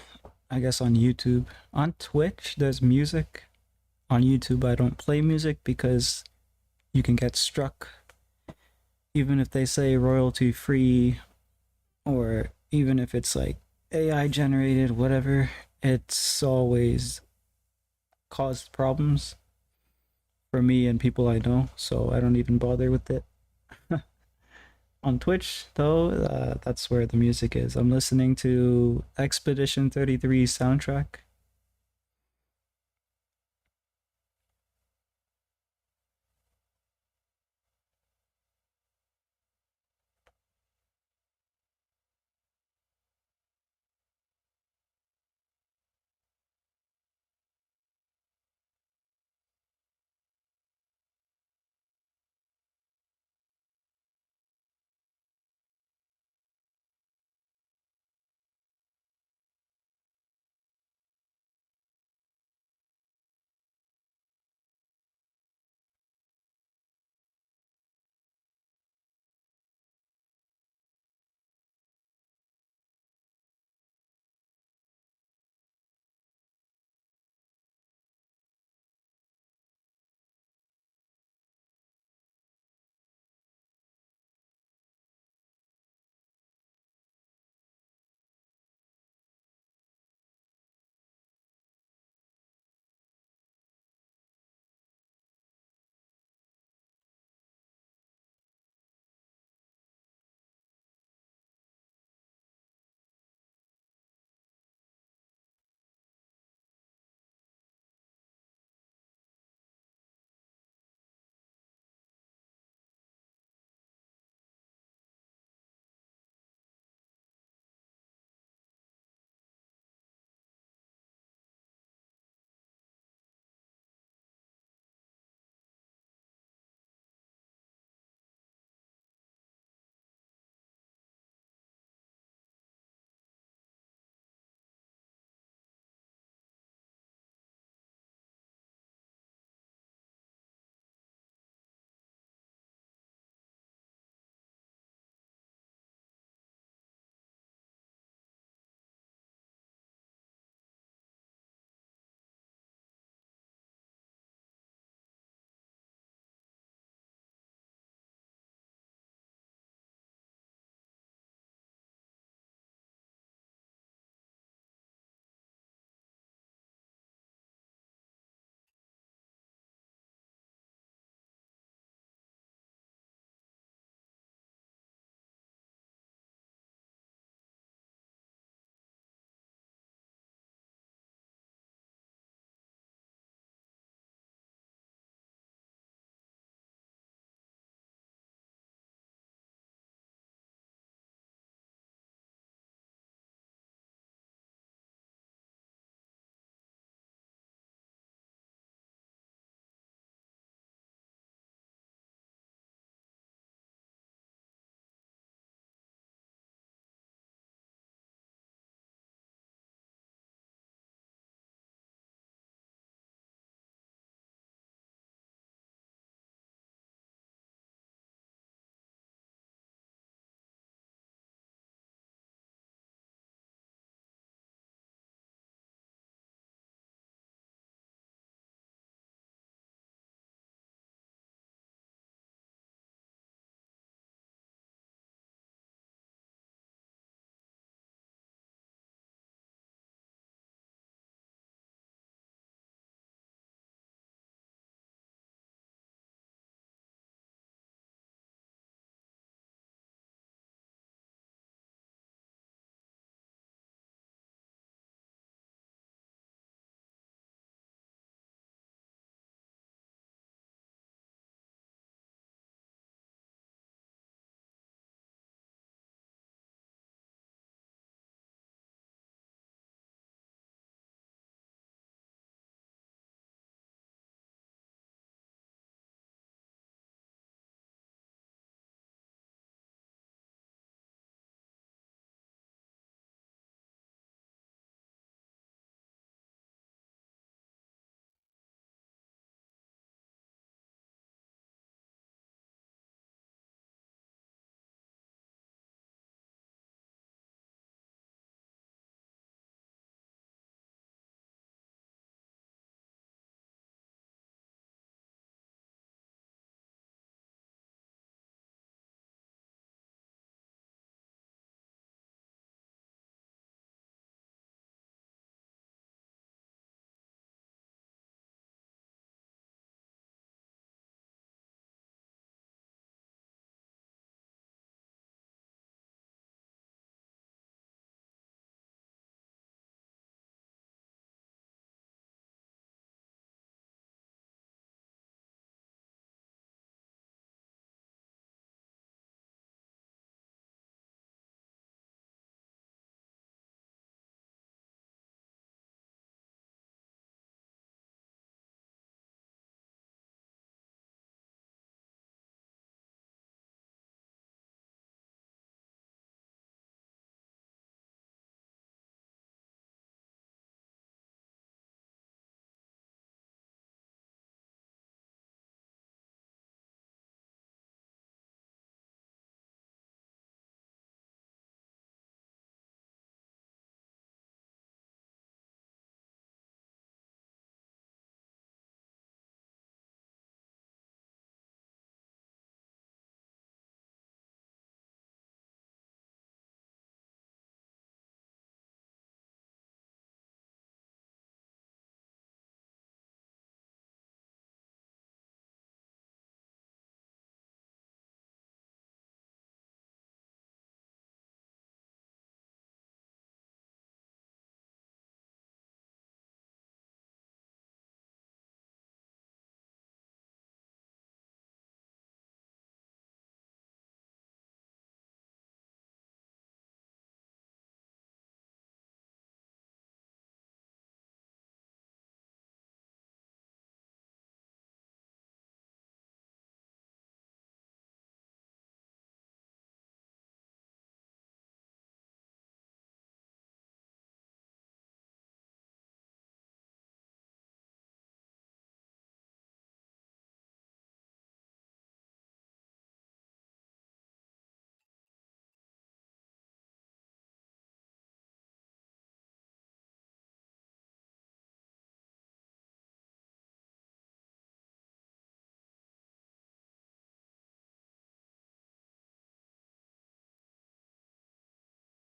[SPEAKER 1] I guess on YouTube. On Twitch, there's music. On YouTube, I don't play music because you can get struck. Even if they say royalty free, or even if it's like AI generated, whatever, it's always caused problems for me and people I know, so I don't even bother with it. On Twitch, though, that's where the music is. I'm listening to Expedition 33 soundtrack.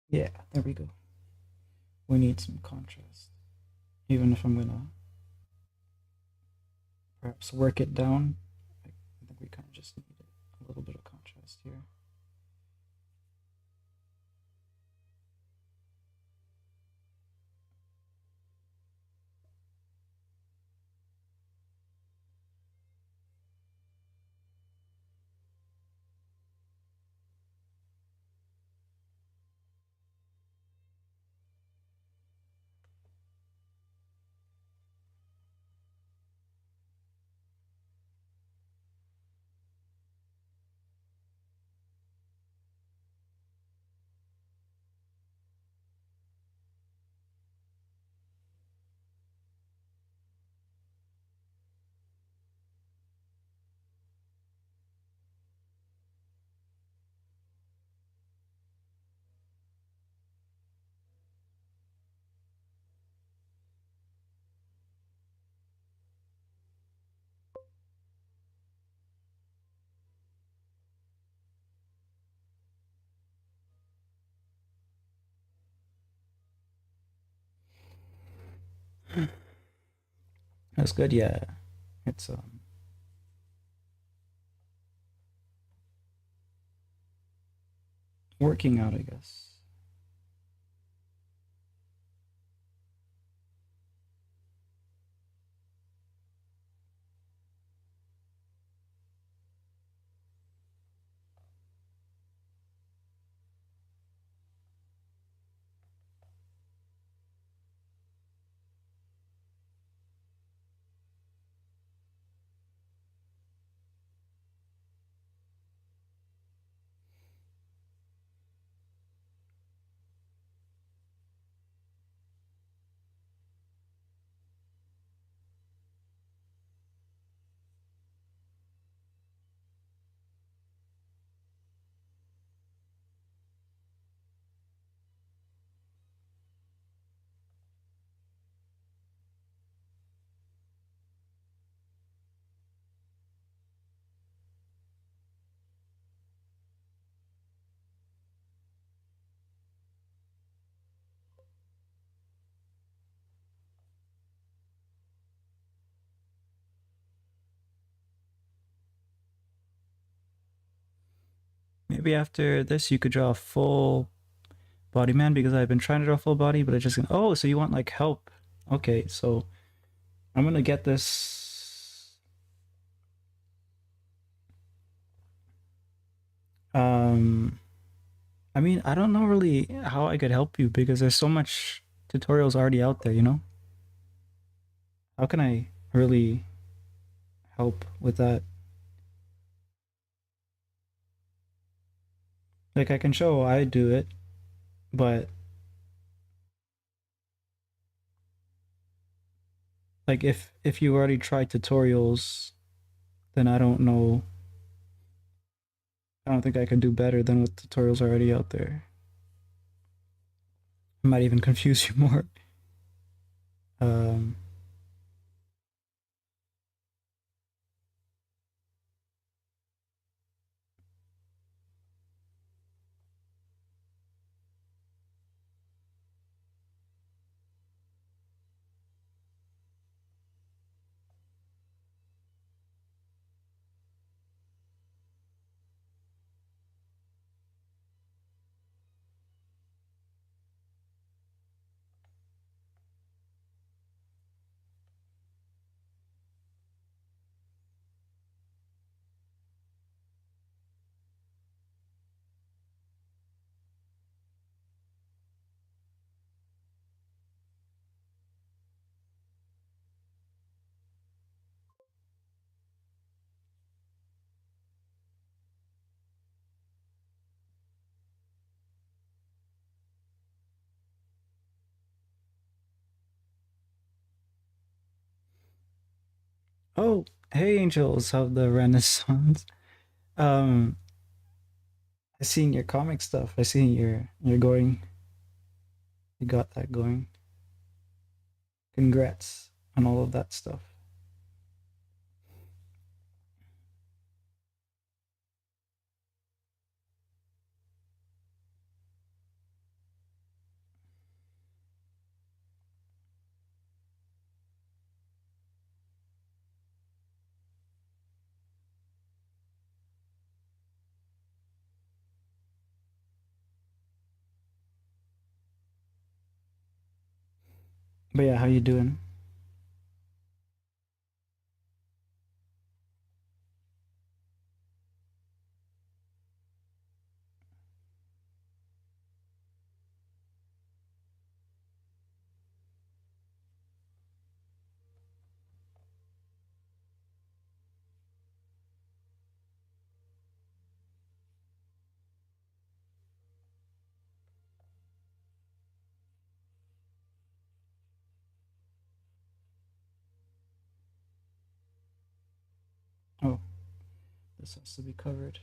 [SPEAKER 1] Yeah, there we go. We need some contrast. Even if I'm gonna perhaps work it down, I think we kind of just need a little bit of contrast here. That's good. Yeah, it's working out, I guess. Maybe after this, you could draw a full body man because I've been trying to draw full body, but I just oh, so you want like help? Okay, so I'm gonna get this. Um, I mean, I don't know really how I could help you because there's so much tutorials already out there. How can I really help with that? Like I can show I do it, but like if you already tried tutorials, then I don't know. I don't think I can do better than what tutorials are already out there. I might even confuse you more. Um, oh, hey angels of the Renaissance. Um, I seen your comic stuff. I seen you're going. You got that going. Congrats on all of that stuff. But yeah, how you doing? Oh, this has to be covered.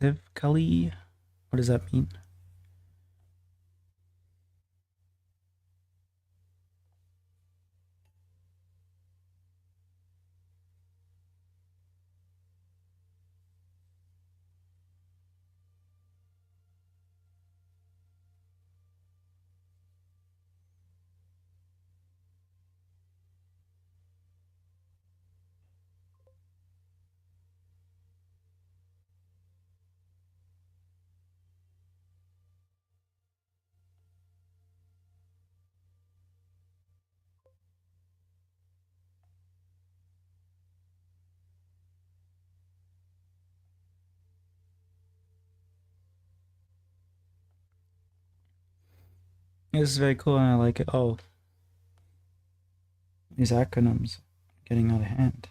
[SPEAKER 1] Tiv Kali, what does that mean? This is very cool and I like it. Oh, these acronyms getting out of hand.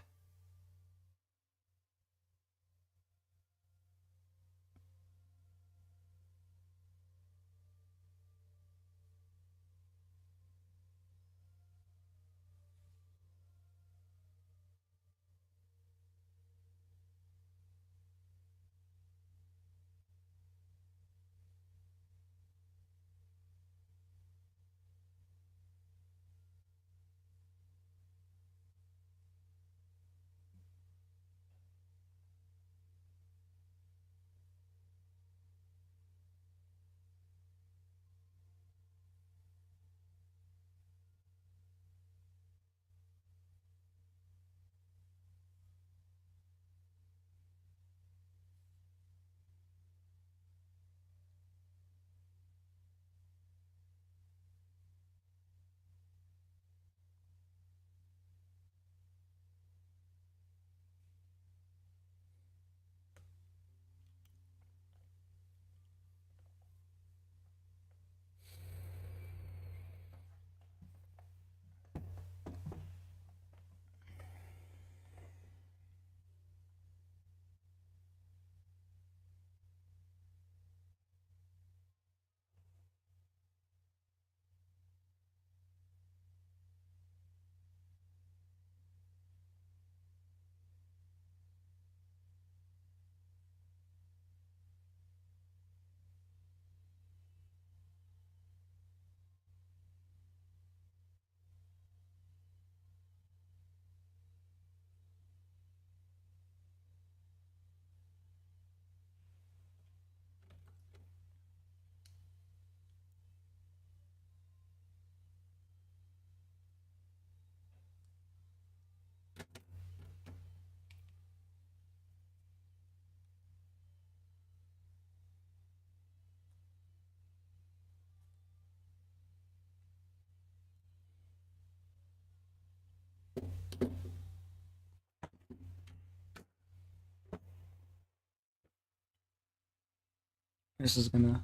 [SPEAKER 1] This is gonna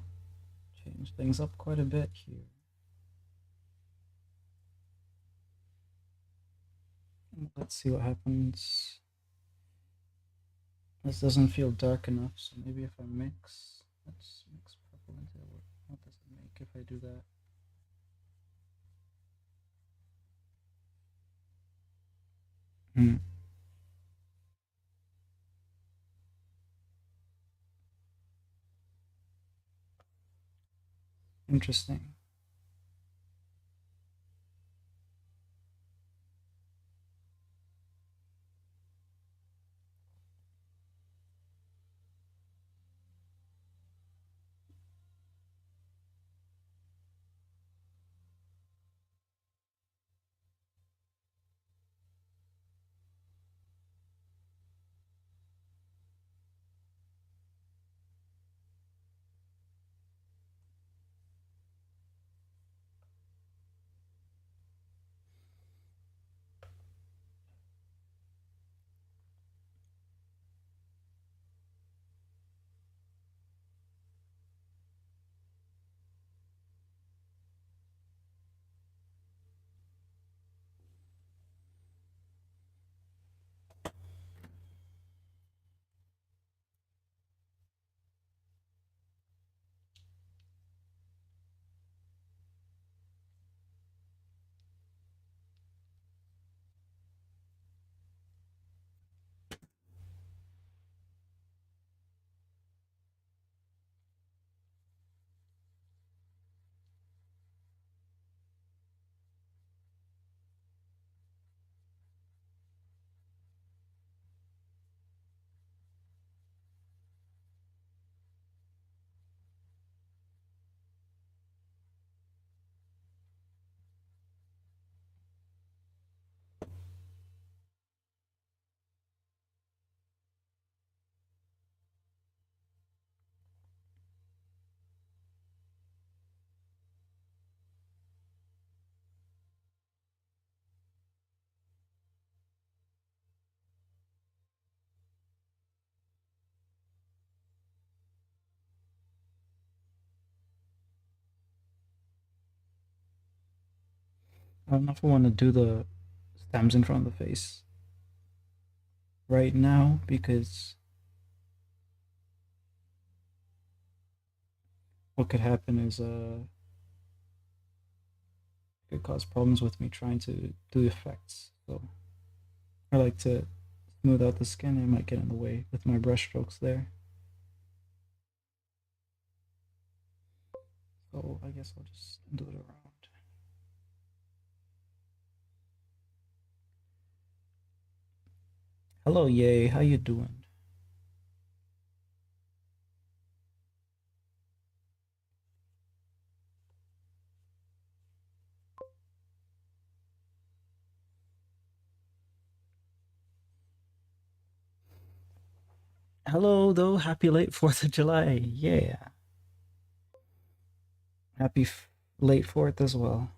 [SPEAKER 1] change things up quite a bit here. Let's see what happens. This doesn't feel dark enough, so maybe if I mix, let's mix purple into it. What does it make if I do that? Hmm. Interesting. I don't know if I want to do the stems in front of the face right now because what could happen is it could cause problems with me trying to do effects. So I like to smooth out the skin. It might get in the way with my brush strokes there. So I guess I'll just do it around. Hello, Yay. How you doing? Hello, though. Happy late 4th of July. Yeah. Happy late 4th as well.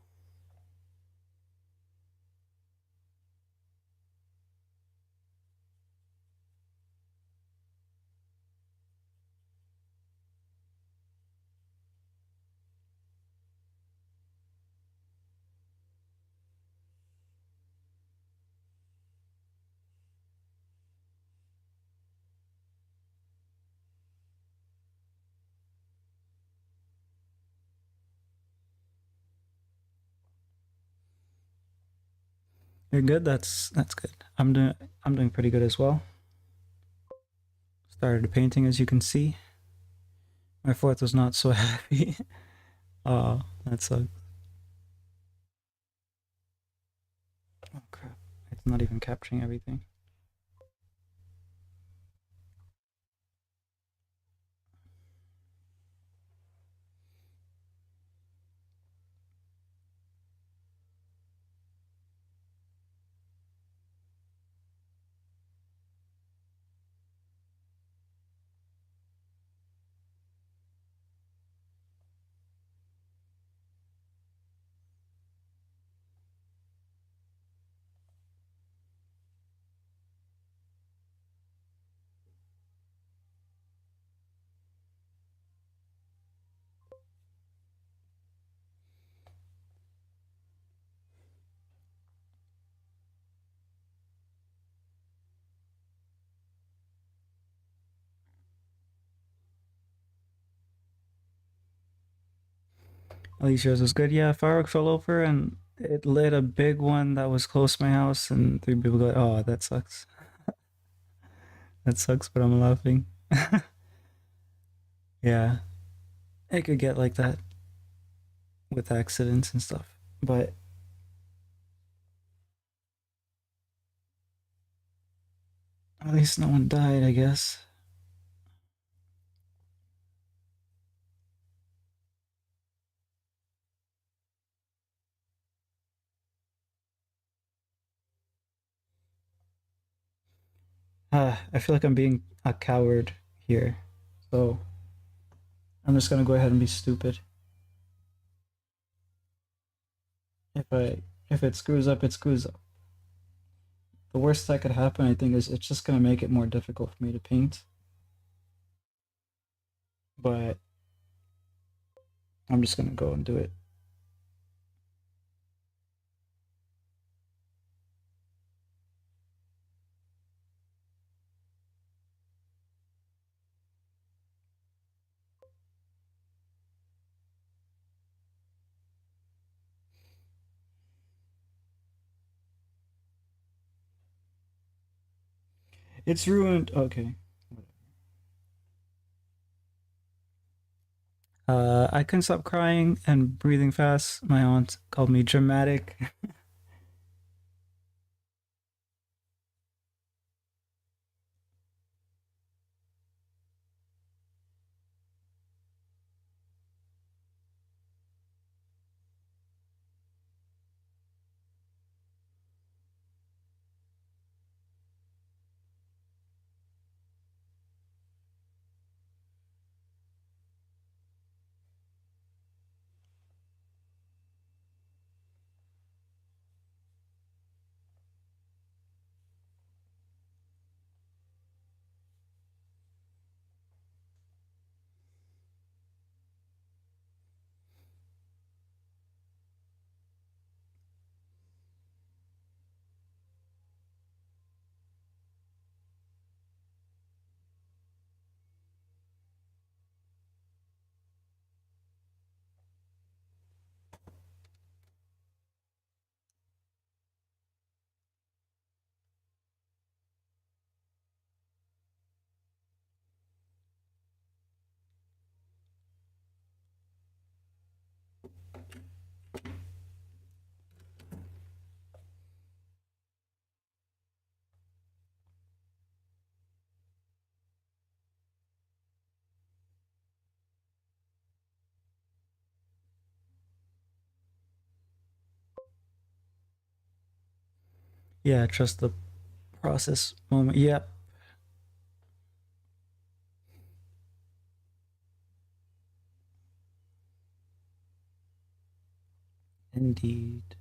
[SPEAKER 1] You're good. That's good. I'm doing pretty good as well. Started painting as you can see. My 4th was not so happy. Oh, that sucks. Oh crap. It's not even capturing everything. At least yours was good. Yeah, firework fell over and it lit a big one that was close to my house, and three people go, "Oh, that sucks. That sucks," but I'm laughing. Yeah, it could get like that with accidents and stuff, but at least no one died, I guess. I feel like I'm being a coward here, so I'm just gonna go ahead and be stupid. If I if it screws up, it screws up. The worst that could happen, I think, is it's just gonna make it more difficult for me to paint. But I'm just gonna go and do it. It's ruined. Okay. I couldn't stop crying and breathing fast. My aunt called me dramatic. Yeah, trust the process moment. Yep, indeed.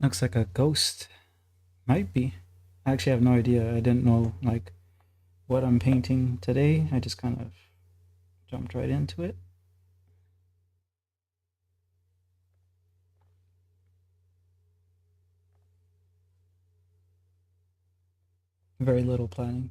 [SPEAKER 1] Looks like a ghost. Might be. I actually have no idea. I didn't know like what I'm painting today. I just kind of jumped right into it. Very little planning.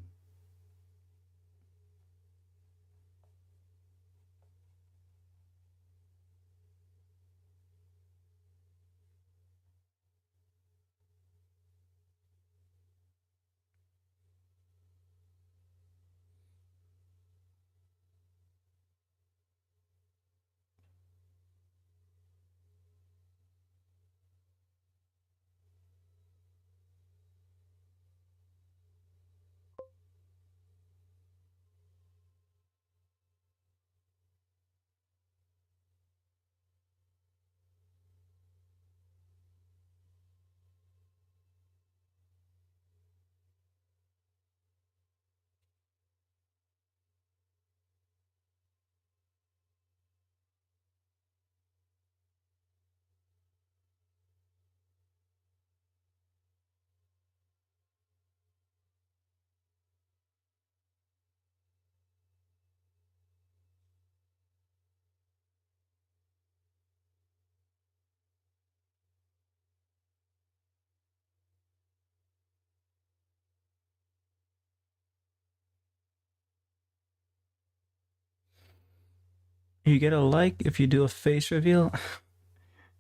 [SPEAKER 1] You get a like if you do a face reveal?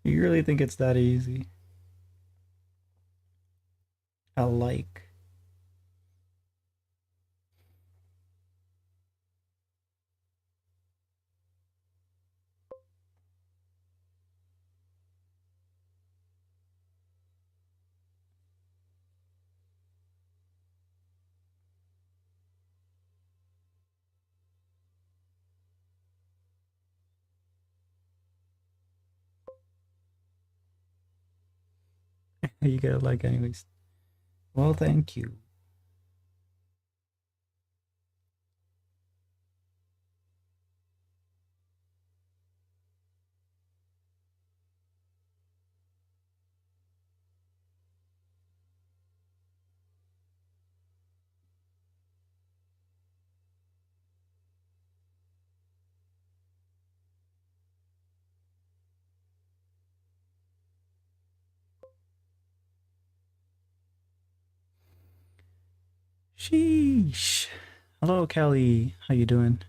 [SPEAKER 1] You really think it's that easy? A like. You get a like anyways. Well, thank you. Sheesh. Hello, Kelly. How you doing?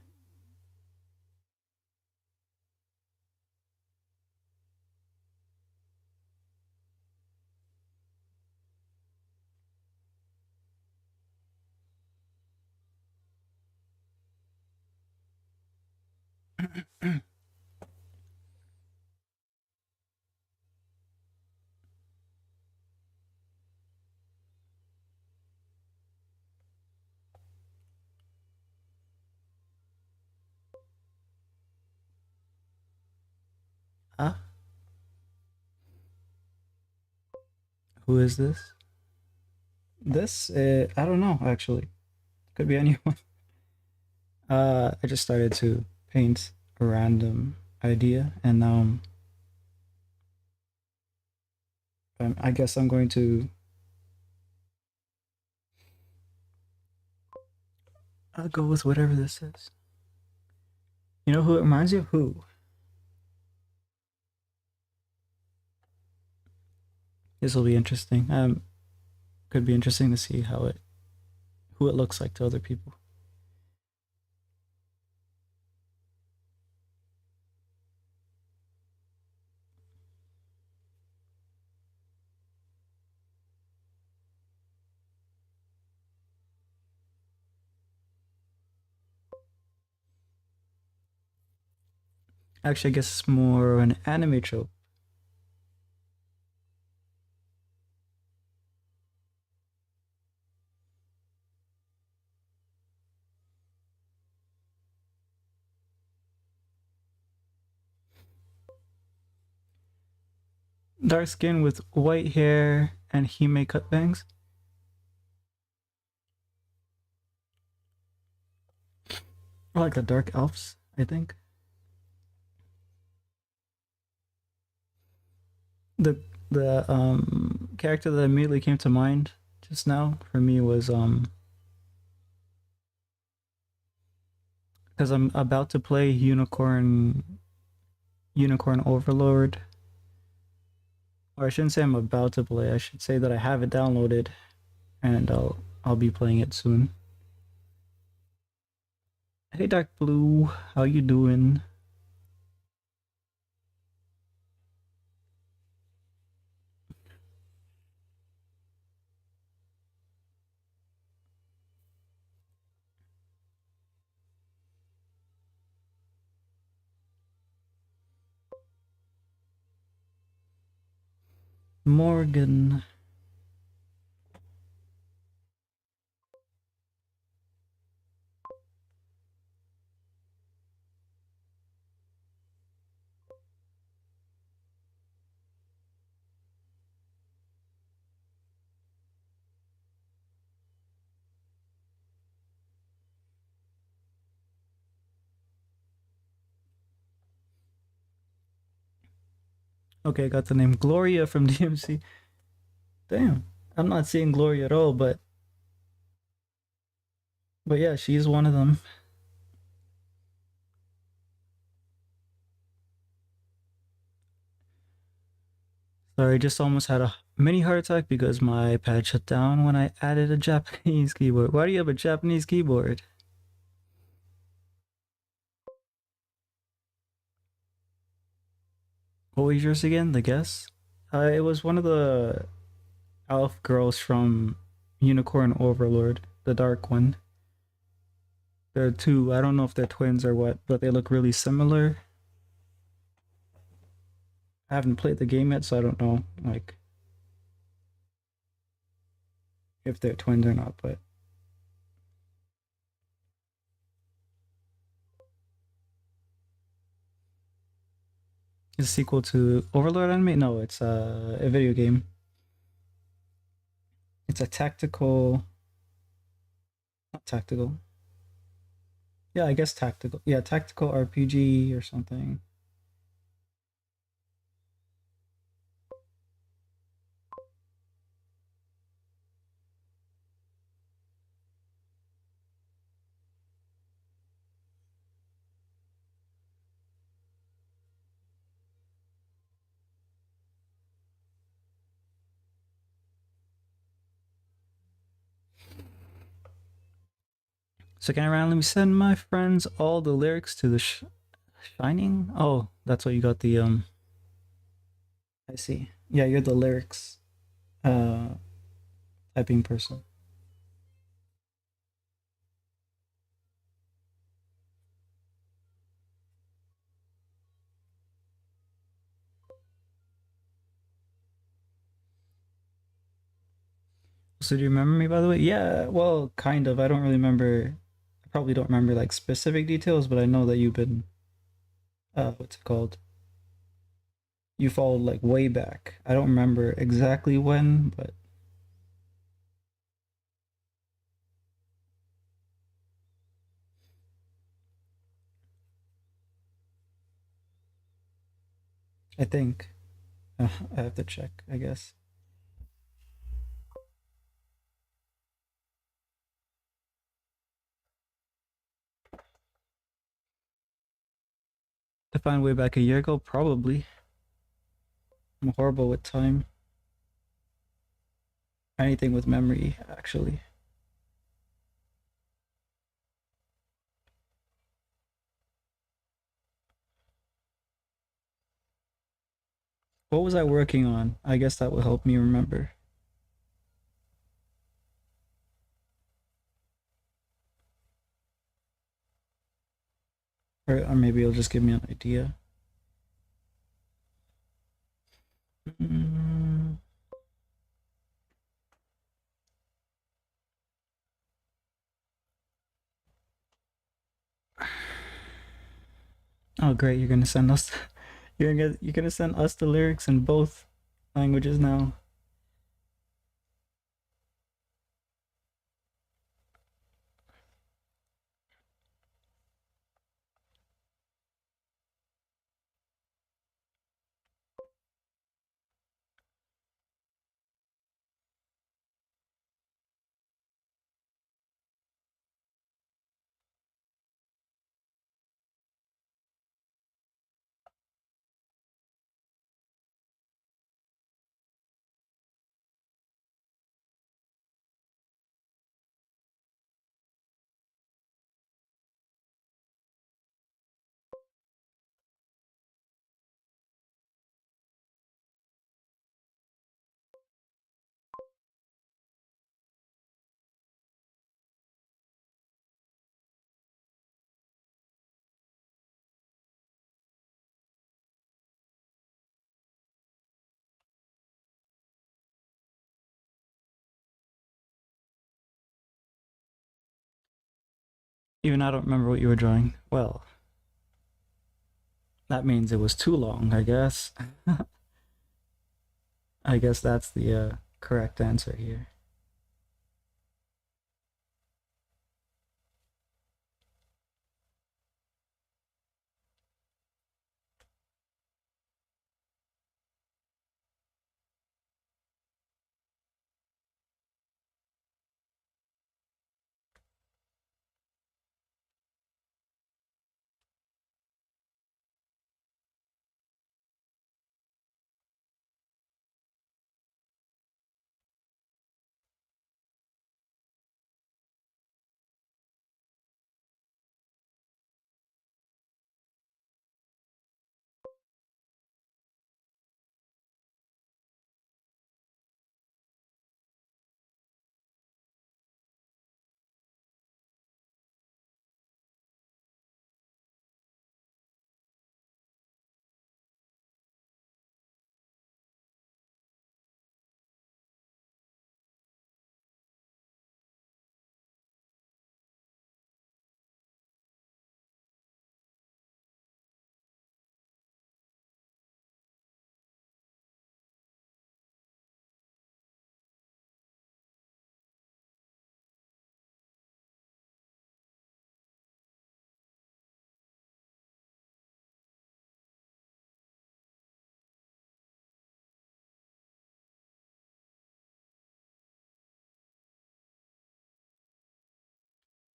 [SPEAKER 1] Huh? Who is this? This? I don't know, actually. Could be anyone. I just started to paint a random idea, and now I guess I'm going to go with whatever this is. You know who it reminds you of? Who? This will be interesting. Could be interesting to see who it looks like to other people. Actually, I guess it's more of an anime trope. Dark skin with white hair and hime cut bangs. Or like the dark elves, I think. The the character that immediately came to mind just now for me was because I'm about to play Unicorn Overlord. Or I shouldn't say I'm about to play. I should say that I have it downloaded and I'll be playing it soon. Hey Dark Blue, how you doing? Morgan. Okay, I got the name Gloria from DMC. Damn. I'm not seeing Gloria at all, but yeah, she's one of them. Sorry, just almost had a mini heart attack because my iPad shut down when I added a Japanese keyboard. Why do you have a Japanese keyboard? What was yours again? The guess? It was one of the elf girls from Unicorn Overlord, the dark one. There are two. I don't know if they're twins or what, but they look really similar. I haven't played the game yet, so I don't know like if they're twins or not. But it's a sequel to Overlord anime. No, it's a video game. It's a tactical, not tactical. Yeah, I guess tactical. Yeah, tactical RPG or something. So can I randomly send my friends all the lyrics to the Shining? Oh, that's why you got the I see. Yeah, you're the lyrics uh typing person. So do you remember me by the way? Yeah, well, kind of. I don't really remember. I probably don't remember like specific details, but I know that you've been what's it called? You followed like way back. I don't remember exactly when, but I think I have to check, I guess. To find way back a year ago, probably. I'm horrible with time. Anything with memory, actually. What was I working on? I guess that will help me remember. Or maybe it'll just give me an idea. Mm. Oh, great! You're gonna send us. You're gonna send us the lyrics in both languages now. Even I don't remember what you were drawing. Well, that means it was too long, I guess. I guess that's the correct answer here.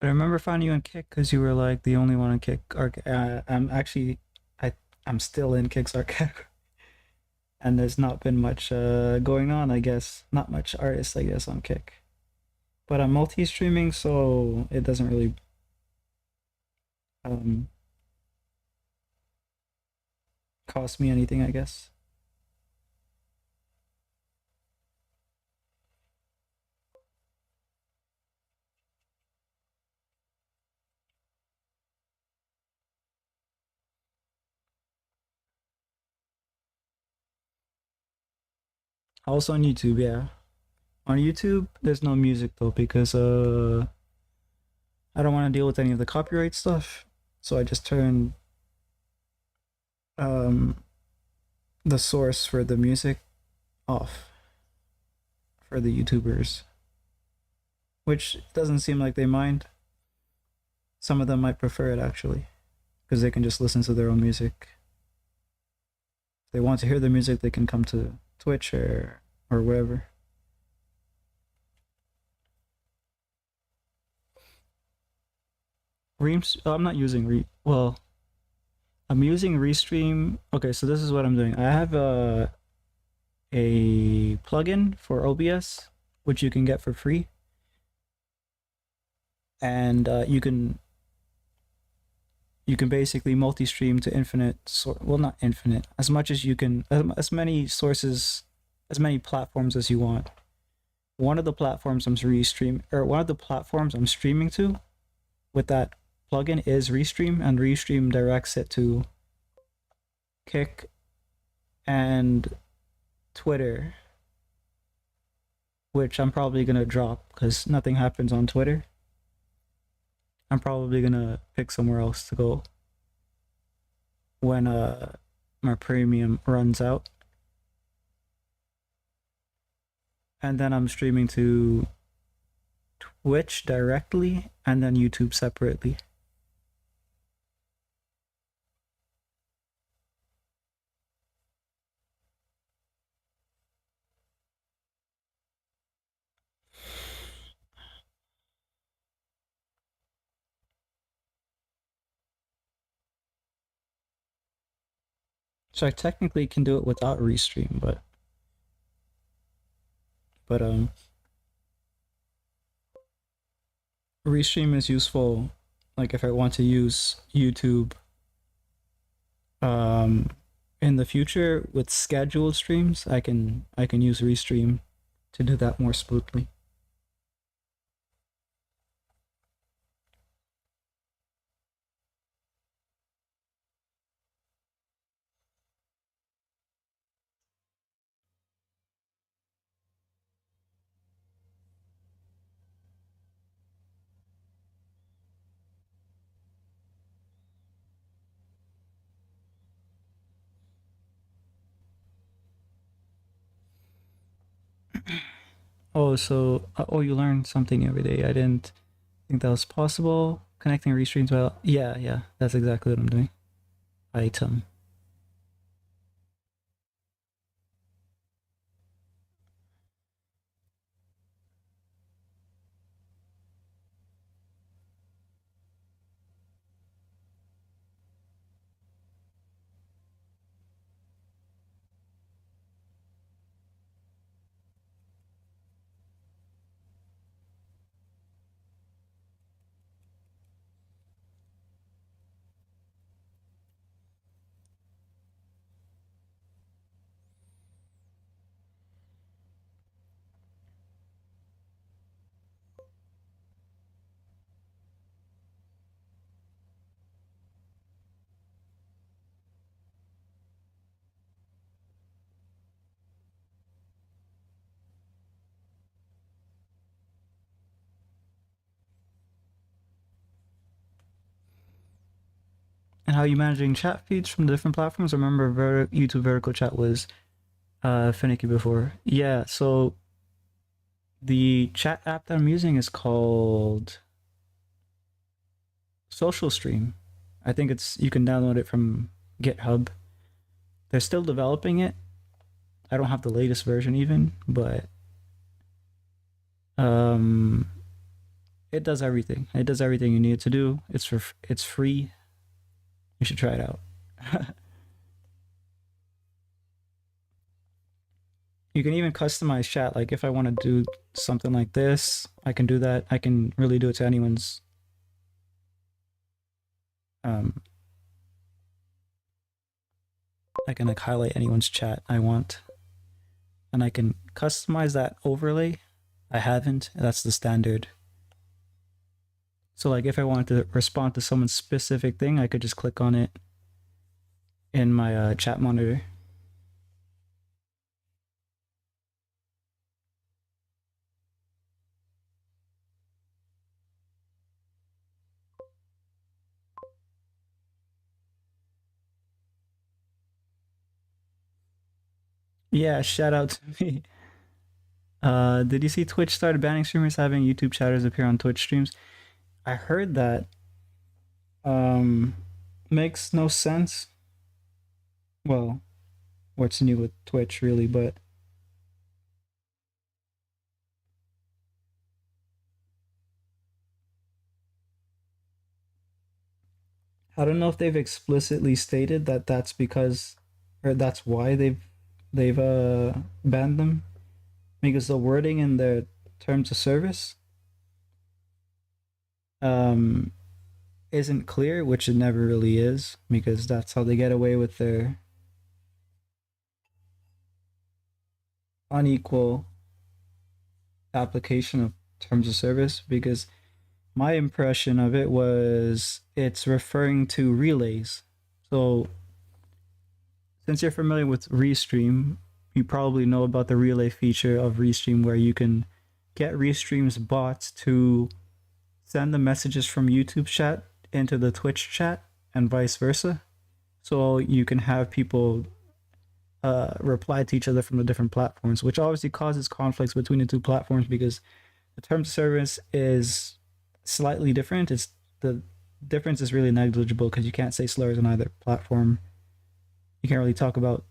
[SPEAKER 1] But I remember finding you on Kick because you were like the only one on Kick. I I'm still in Kick's archive, and there's not been much going on. I guess not much artists. I guess on Kick, but I'm multi-streaming, so it doesn't really um cost me anything. I guess. Also on YouTube, yeah. On YouTube, there's no music though because I don't want to deal with any of the copyright stuff. So I just turn um the source for the music off for the YouTubers, which doesn't seem like they mind. Some of them might prefer it actually because they can just listen to their own music. If they want to hear the music, they can come to Twitch or wherever. Reams, I'm not using well, I'm using Restream. Okay, so this is what I'm doing. I have a plugin for OBS, which you can get for free, and you can basically multi-stream to infinite. Well, not infinite, as much as you can, as many sources, as many platforms as you want. One of the platforms one of the platforms I'm streaming to with that plugin is Restream, and Restream directs it to Kick and Twitter, which I'm probably gonna drop because nothing happens on Twitter. I'm probably gonna pick somewhere else to go when my premium runs out. And then I'm streaming to Twitch directly and then YouTube separately. So I technically can do it without Restream, but Restream is useful like if I want to use YouTube um in the future with scheduled streams, I can use Restream to do that more smoothly. Oh, you learn something every day. I didn't think that was possible. Connecting restreams. Well, yeah, that's exactly what I'm doing. Item. And how you managing chat feeds from different platforms? I remember YouTube vertical chat was finicky before. Yeah, so the chat app that I'm using is called Social Stream. I think it's you can download it from GitHub. They're still developing it. I don't have the latest version even, but um It does everything. It does everything you need it to do. It's free. You should try it out. You can even customize chat. Like if I want to do something like this, I can do that. I can really do it to anyone's. Um, I can like highlight anyone's chat I want, and I can customize that overlay. I haven't. That's the standard. So like if I wanted to respond to someone's specific thing, I could just click on it in my chat monitor. Yeah, shout out to me. Did you see Twitch started banning streamers having YouTube chatters appear on Twitch streams? I heard that. Makes no sense. Well, what's new with Twitch, really? But I don't know if they've explicitly stated that that's because, or that's why they've banned them, because the wording in their terms of service um isn't clear, which it never really is, because that's how they get away with their unequal application of terms of service. Because my impression of it was it's referring to relays. So since you're familiar with Restream, you probably know about the relay feature of Restream, where you can get Restream's bots to send the messages from YouTube chat into the Twitch chat and vice versa. So you can have people reply to each other from the different platforms, which obviously causes conflicts between the two platforms because the terms of service is slightly different. It's the difference is really negligible because you can't say slurs on either platform. You can't really talk about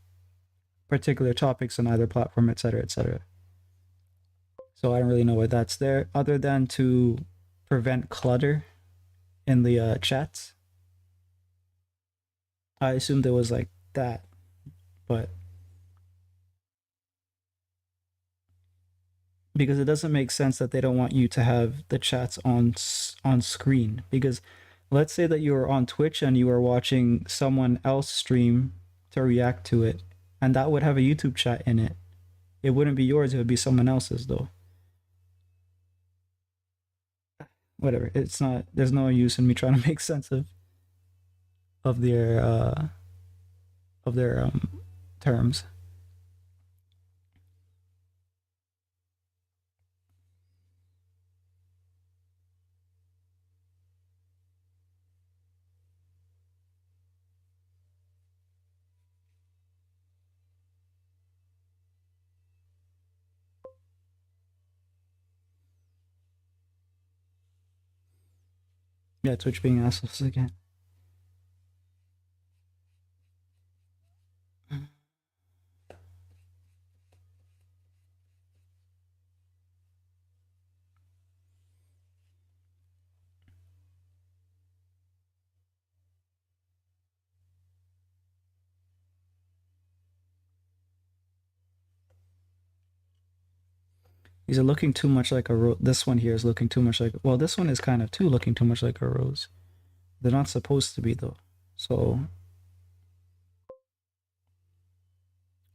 [SPEAKER 1] particular topics on either platform, etc., etc. So I don't really know why that's there, other than to prevent clutter in the chats. I assumed it was like that, but because it doesn't make sense that they don't want you to have the chats on screen. Because let's say that you were on Twitch and you were watching someone else stream to react to it, and that would have a YouTube chat in it. It wouldn't be yours, it would be someone else's though. Whatever. It's not, there's no use in me trying to make sense of their terms. Yeah, Twitch being assholes again. These are looking too much like a rose. This one here is looking too much like. Well, this one is kind of too looking too much like a rose. They're not supposed to be though. So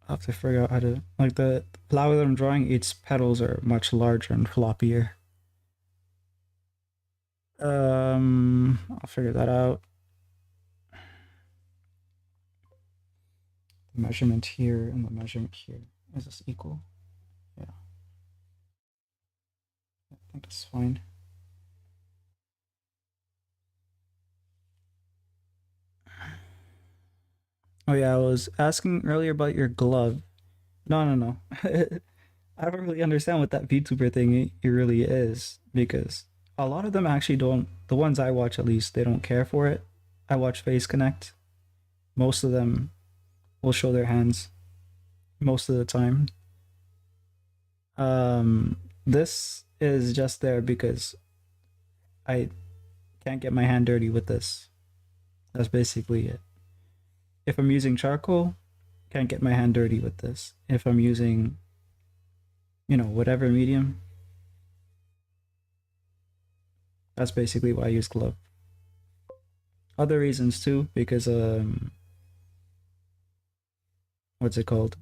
[SPEAKER 1] I have to figure out how to, like, the flower that I'm drawing. Its petals are much larger and floppier. I'll figure that out. The measurement here and the measurement here, is this equal? Yeah, I think that's fine. Oh yeah, I was asking earlier about your glove. No, no, no. I don't really understand what that VTuber thing it really is, because a lot of them actually don't. The ones I watch, at least, they don't care for it. I watch Face Connect. Most of them will show their hands most of the time. This is just there because I can't get my hand dirty with this. That's basically it. If I'm using charcoal, can't get my hand dirty with this. If I'm using, whatever medium, that's basically why I use glove. Other reasons too, because what's it called?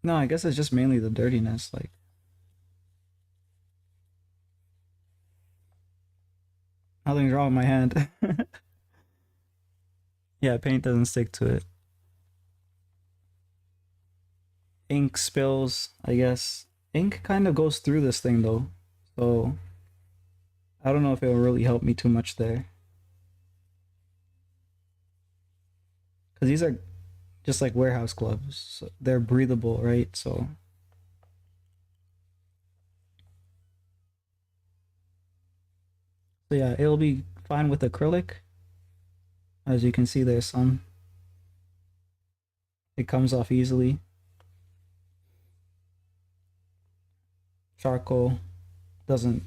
[SPEAKER 1] No, I guess it's just mainly the dirtiness. Like nothing's wrong with my hand. Yeah, paint doesn't stick to it. Ink spills, I guess. Ink kind of goes through this thing though, so I don't know if it will really help me too much there. Because these are just like warehouse gloves. So they're breathable, right? So yeah, it'll be fine with acrylic. As you can see, there's some. It comes off easily. Charcoal doesn't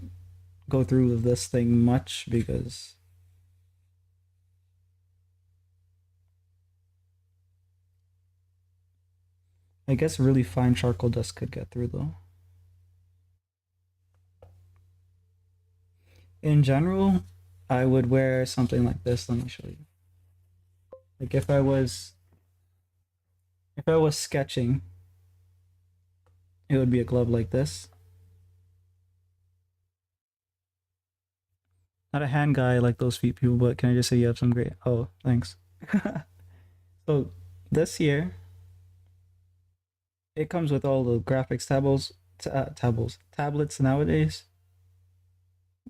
[SPEAKER 1] go through this thing much because I guess really fine charcoal dust could get through though. In general, I would wear something like this. Let me show you. Like if I was sketching, it would be a glove like this. Not a hand guy like those feet people, but can I just say you have some great? Oh, thanks. So this here, it comes with all the graphics tablets nowadays.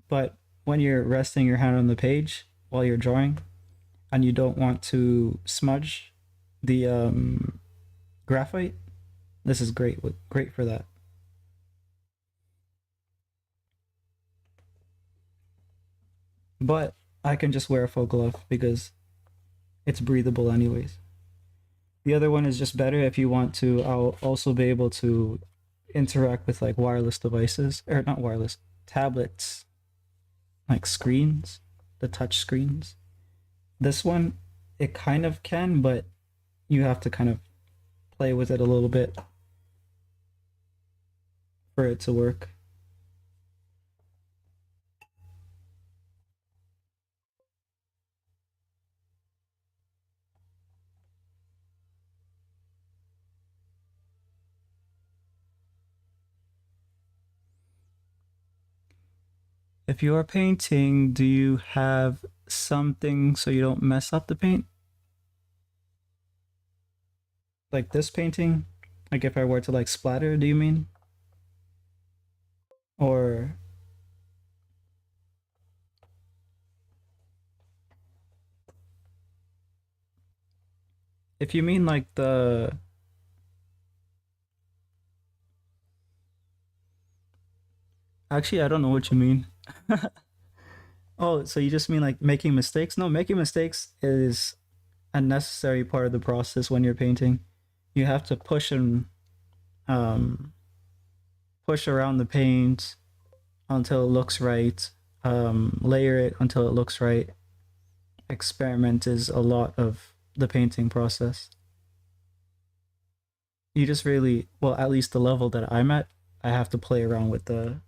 [SPEAKER 1] But when you're resting your hand on the page while you're drawing, and you don't want to smudge the graphite, this is great for that. But I can just wear a full glove because it's breathable anyways. The other one is just better if you want to. I'll also be able to interact with like wireless devices, or not wireless, tablets, like screens, the touch screens. This one, it kind of can, but you have to kind of play with it a little bit for it to work. If you are painting, do you have something so you don't mess up the paint? Like this painting? Like if I were to like splatter, do you mean? Or if you mean like the actually I don't know what you mean. Oh, so you just mean like making mistakes? No, making mistakes is a necessary part of the process when you're painting. You have to um push around the paint until it looks right, layer it until it looks right. Experiment is a lot of the painting process. You just really, well, at least the level that I'm at, I have to play around with the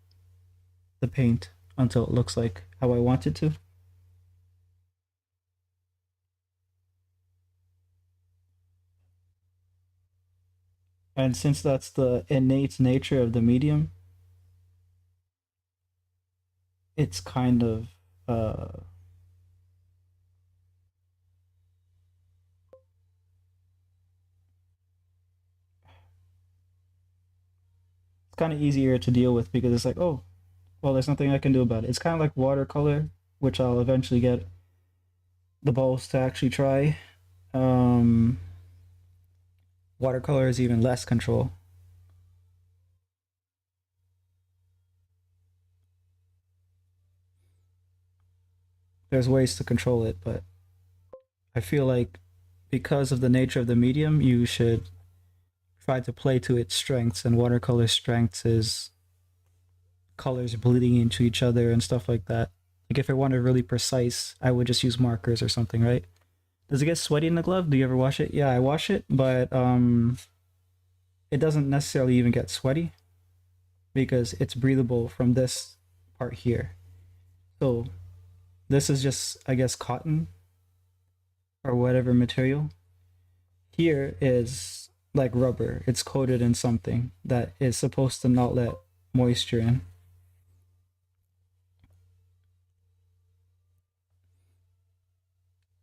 [SPEAKER 1] paint until it looks like how I want it to. And since that's the innate nature of the medium, it's kind of it's kind of easier to deal with because it's like, oh, well, there's nothing I can do about it. It's kind of like watercolor, which I'll eventually get the balls to actually try. Um, Watercolor is even less control. There's ways to control it, but I feel like because of the nature of the medium, you should try to play to its strengths, and watercolor strengths is colors bleeding into each other and stuff like that. Like if I wanted really precise, I would just use markers or something, right? Does it get sweaty in the glove? Do you ever wash it? Yeah, I wash it, but it doesn't necessarily even get sweaty because it's breathable from this part here. So this is just, I guess, cotton or whatever material. Here is like rubber. It's coated in something that is supposed to not let moisture in.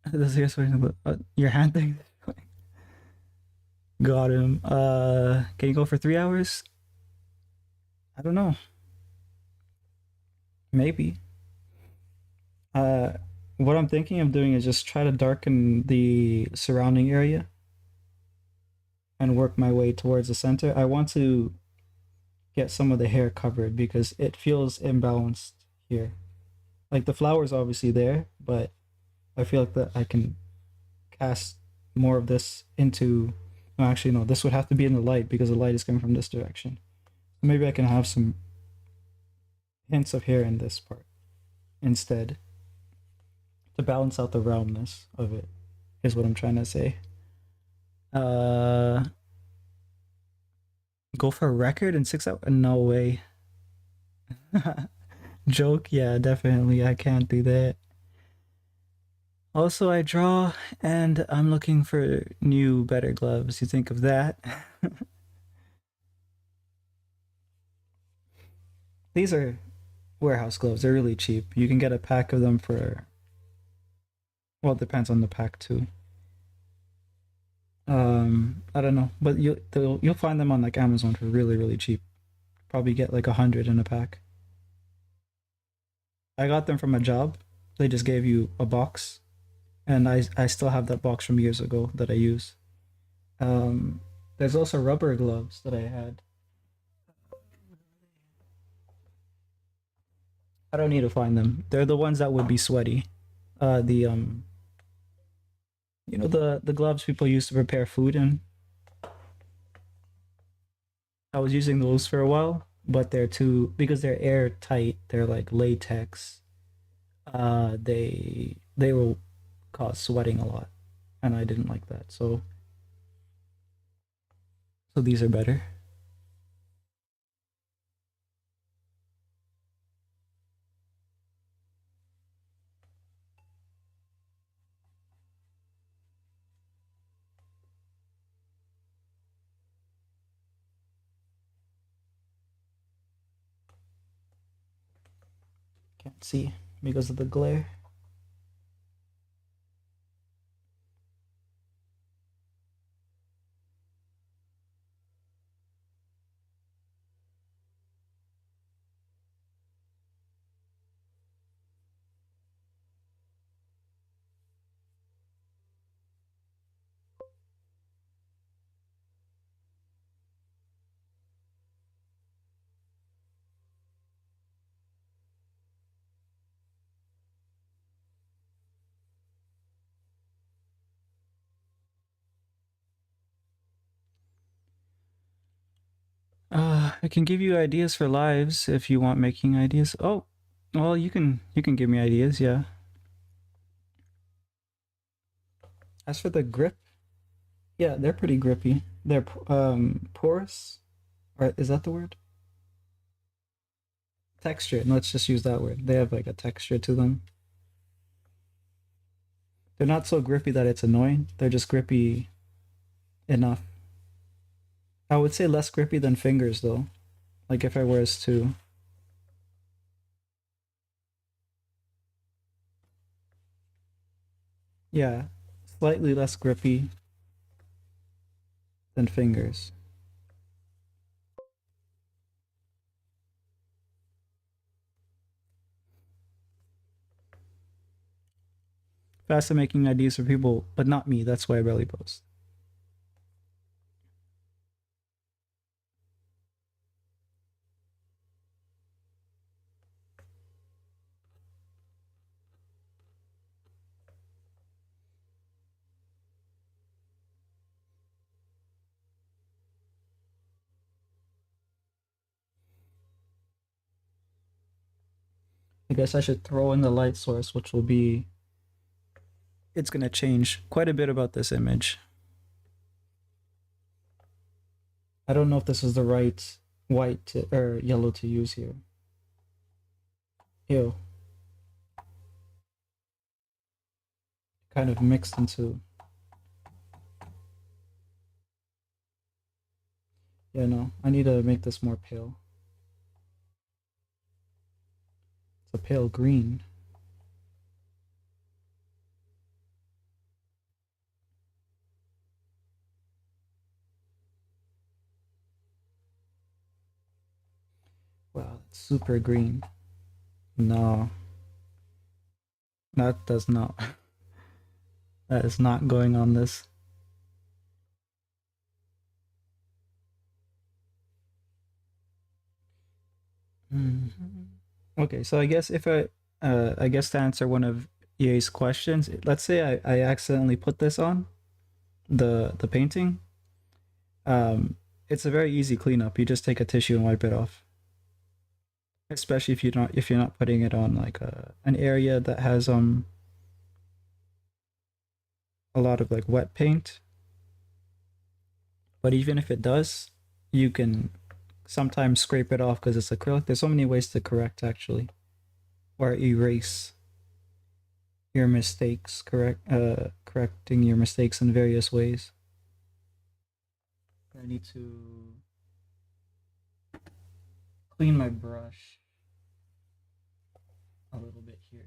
[SPEAKER 1] This is your hand thing. Got him. Can you go for 3 hours? I don't know. Maybe. Uh, what I'm thinking of doing is just try to darken the surrounding area and work my way towards the center. I want to get some of the hair covered because it feels imbalanced here. Like the flower's obviously there, but I feel like that I can cast more of this into. No, actually, no. This would have to be in the light because the light is coming from this direction. Maybe I can have some hints of hair in this part instead to balance out the roundness of it. Is what I'm trying to say. Uh, go for a record in 6 hours? No way. Joke? Yeah, definitely. I can't do that. Also, I draw and I'm looking for new, better gloves. You think of that? These are warehouse gloves. They're really cheap. You can get a pack of them for, well, it depends on the pack too. I don't know, but you'll find them on like Amazon for really really cheap. Probably get like 100 in a pack. I got them from a job. They just gave you a box, and I still have that box from years ago that I use. There's also rubber gloves that I had. I don't need to find them. They're the ones that would be sweaty. The the gloves people use to prepare food in. I was using those for a while, but they're too because they're airtight. They're like latex. They will cause sweating a lot, and I didn't like that. So these are better. Can't see because of the glare. I can give you ideas for lives if you want making ideas. Oh, well, you can give me ideas, yeah. As for the grip, yeah, they're pretty grippy. They're porous, or is that the word? Texture. And let's just use that word. They have like a texture to them. They're not so grippy that it's annoying. They're just grippy enough. I would say less grippy than fingers though. Like if I was to, yeah, slightly less grippy than fingers. Fast at making ideas for people, but not me. That's why I barely post. I guess I should throw in the light source, which will be, it's going to change quite a bit about this image. I don't know if this is the right or yellow to use here. Ew. Kind of mixed into. Yeah, no, I need to make this more pale. It's a pale green. Wow, it's super green. No, that does not. That is not going on this. Okay, so I guess I guess to answer one of EA's questions, let's say I accidentally put this on the painting. Um, it's a very easy cleanup. You just take a tissue and wipe it off. Especially if you're not putting it on like an area that has a lot of like wet paint. But even if it does, you can sometimes scrape it off because it's acrylic. There's so many ways to correct actually, or erase your mistakes. Correcting your mistakes in various ways. I need to clean my brush a little bit here.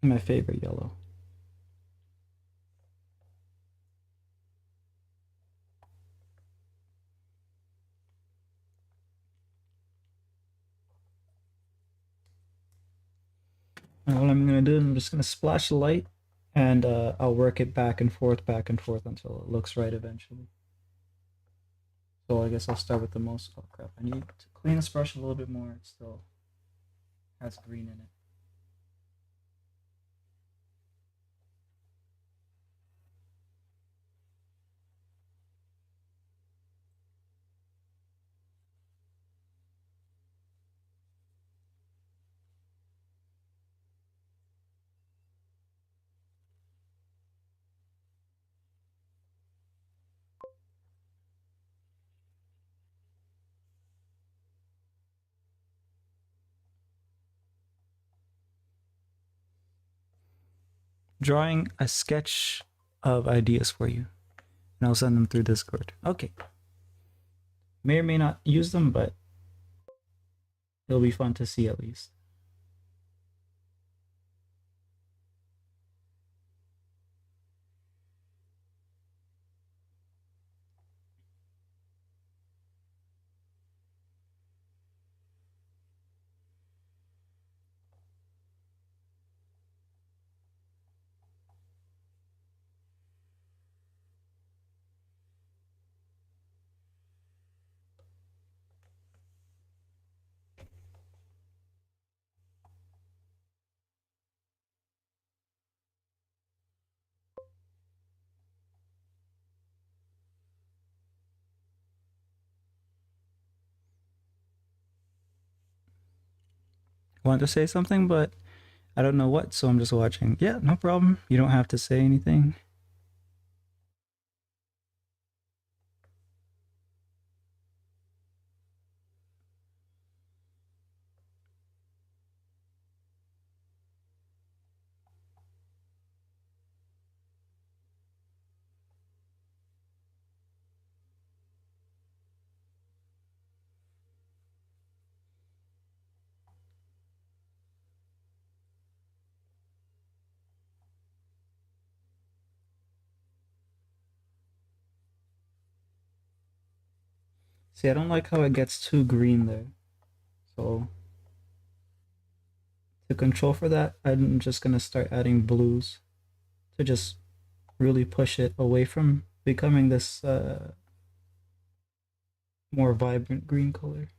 [SPEAKER 1] My favorite yellow. And what I'm gonna do, I'm just gonna splash the light, and I'll work it back and forth until it looks right eventually. So I guess I'll start with the most. Oh crap! I need to clean this brush a little bit more. It still has green in it. Drawing a sketch of ideas for you, and I'll send them through Discord. Okay. May or may not use them, but it'll be fun to see at least. I want to say something, but I don't know what, so I'm just watching. Yeah, no problem. You don't have to say anything. See, I don't like how it gets too green there. So to control for that, I'm just gonna start adding blues to just really push it away from becoming this more vibrant green color.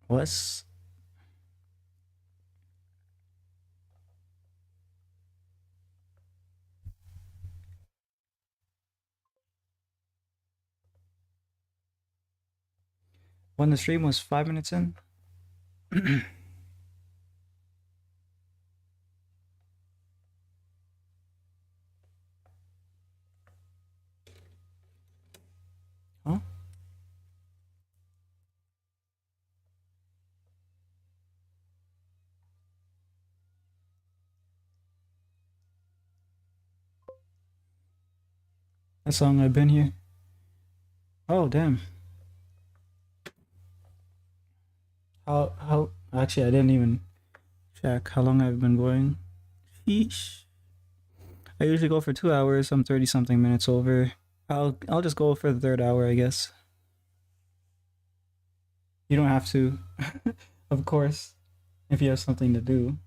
[SPEAKER 1] What's when the stream was 5 minutes in? Huh? That's how long I've been here. Oh damn. How actually I didn't even check how long I've been going. Sheesh. I usually go for 2 hours. I'm 30 something minutes over. I'll just go for the third hour, I guess. You don't have to, of course, if you have something to do.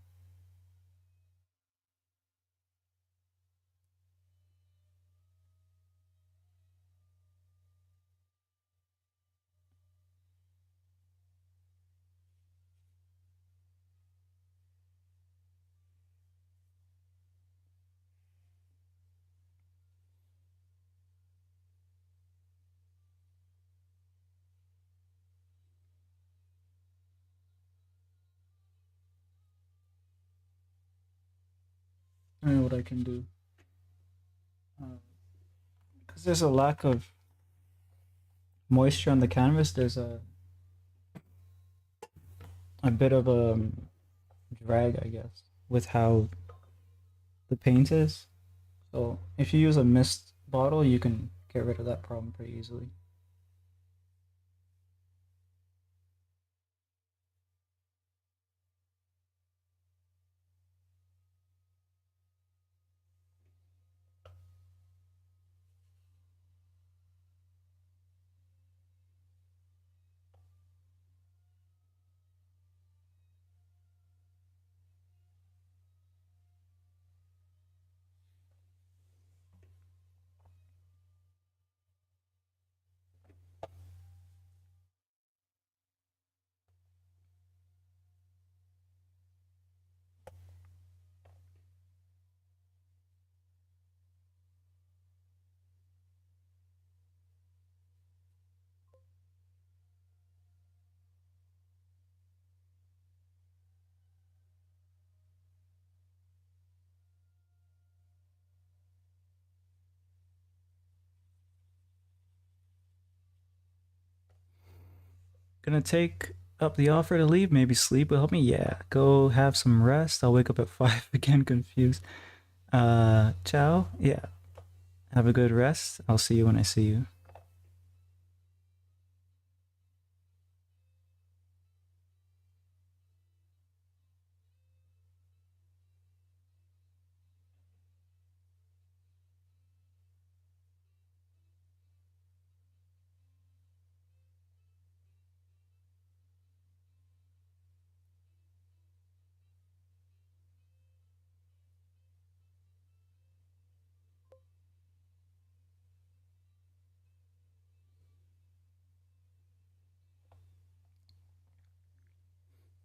[SPEAKER 1] I know what I can do. Because there's a lack of moisture on the canvas. There's a bit of a drag, I guess, with how the paint is. So if you use a mist bottle, you can get rid of that problem pretty easily. Gonna take up the offer to leave. Maybe sleep will help me. Yeah, go have some rest. I'll wake up at 5 again, confused. Ciao. Yeah, have a good rest. I'll see you when I see you.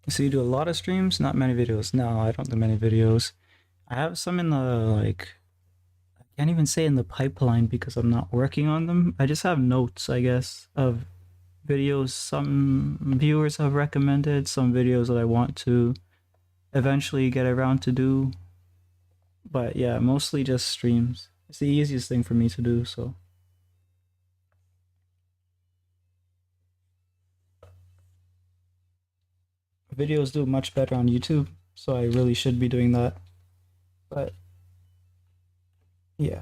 [SPEAKER 1] So you do a lot of streams, not many videos. No, I don't do many videos. I have some in the like I can't even say in the pipeline because I'm not working on them. I just have notes, I guess, of videos some viewers have recommended, some videos that I want to eventually get around to do. But yeah, mostly just streams. It's the easiest thing for me to do, so videos do much better on YouTube, so I really should be doing that. But yeah.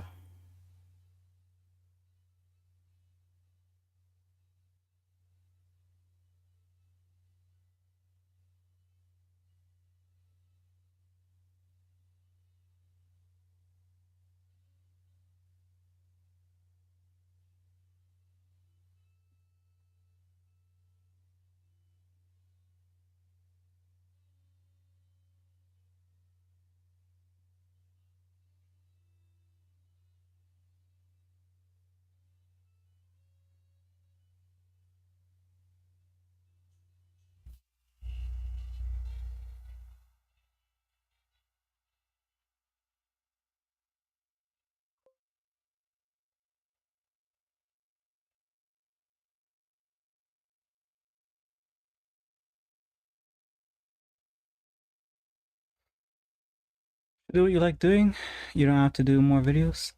[SPEAKER 1] Do what you like doing. You don't have to do more videos.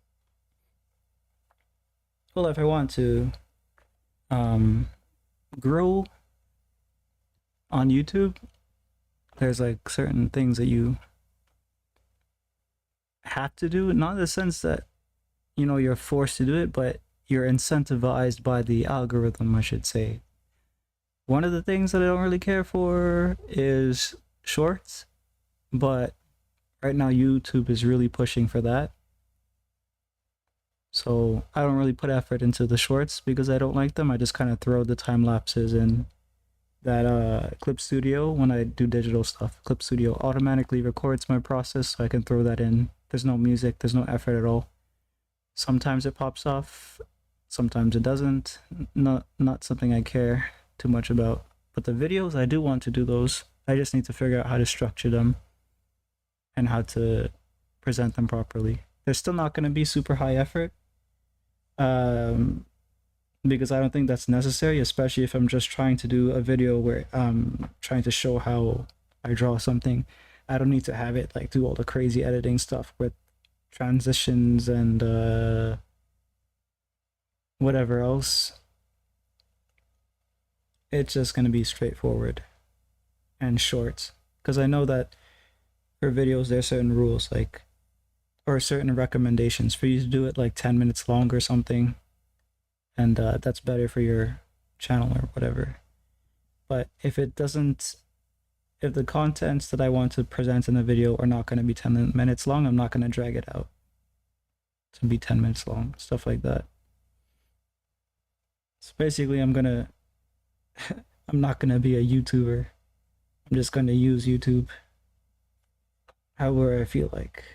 [SPEAKER 1] Well, if I want to um grow on YouTube, there's like certain things that you have to do, not in the sense that you're forced to do it, but you're incentivized by the algorithm, I should say. One of the things that I don't really care for is shorts, but right now YouTube is really pushing for that. So I don't really put effort into the shorts because I don't like them. I just kind of throw the time lapses in that Clip Studio when I do digital stuff. Clip Studio automatically records my process, so I can throw that in. There's no music, there's no effort at all. Sometimes it pops off, sometimes it doesn't. Not something I care too much about. But the videos, I do want to do those. I just need to figure out how to structure them and how to present them properly. They're still not going to be super high effort, because I don't think that's necessary, especially if I'm just trying to do a video where I'm trying to show how I draw something. I don't need to have it like do all the crazy editing stuff with transitions and whatever else. It's just going to be straightforward and short, because I know that for videos there's certain rules, like, or certain recommendations for you to do it like 10 minutes long or something, and that's better for your channel or whatever. But if the contents that I want to present in the video are not going to be 10 minutes long, I'm not going to drag it out to be 10 minutes long, stuff like that. So basically I'm not gonna be a YouTuber. I'm just gonna use YouTube however I feel like.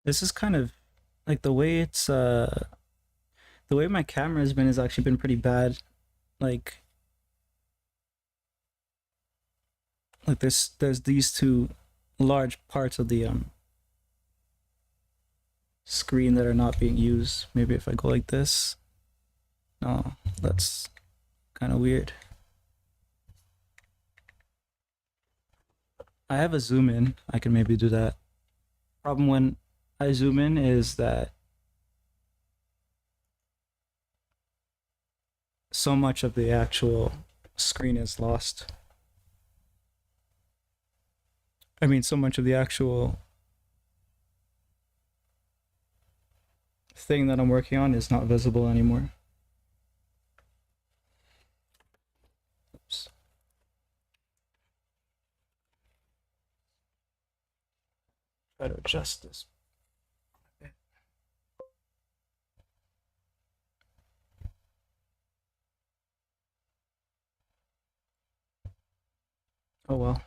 [SPEAKER 1] This is kind of like the way my camera has been has actually been pretty bad. Like there's these two large parts of the screen that are not being used. Maybe if I go like this. No, that's kind of weird. I have a zoom in. I can maybe do that. Problem when I zoom in is that so much of the actual screen is lost. I mean, so much of the actual thing that I'm working on is not visible anymore. Oops. Try to adjust this. Oh well.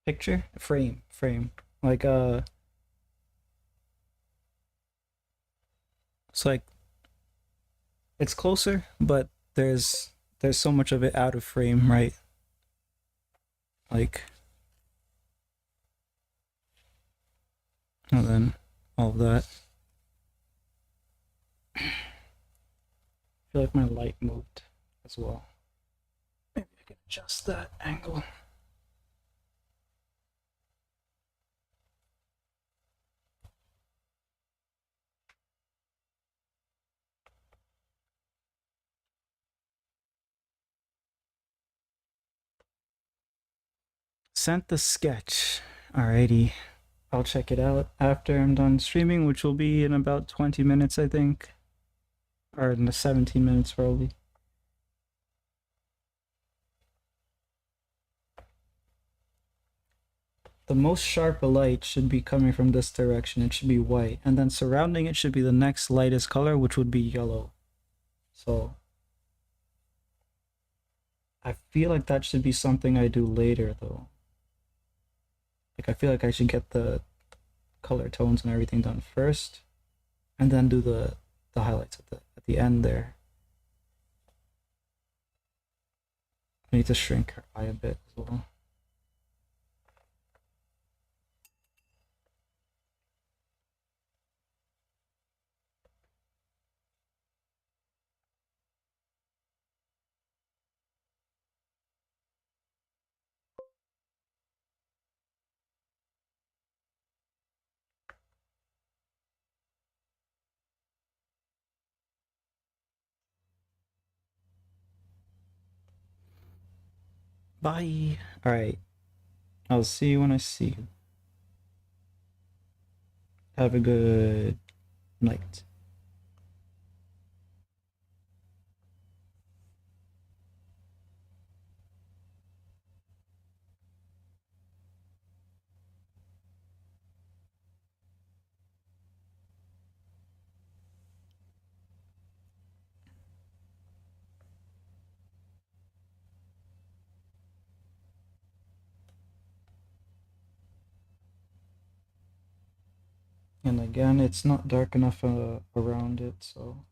[SPEAKER 1] Picture? Frame. Like it's like it's closer, but there's so much of it out of frame, right? Like, and then all of that. I feel like my light moved as well. Maybe I can adjust that angle. Sent the sketch. Alrighty. I'll check it out after I'm done streaming, which will be in about 20 minutes, I think, or in the 17 minutes probably. The most sharp light should be coming from this direction. It should be white, and then surrounding it should be the next lightest color, which would be yellow. So I feel like that should be something I do later, though. Like I feel like I should get the color tones and everything done first, and then do the highlights at the end there. I need to shrink her eye a bit as well. Bye. All right. I'll see you when I see you. Have a good night. And again, it's not dark enough around it, so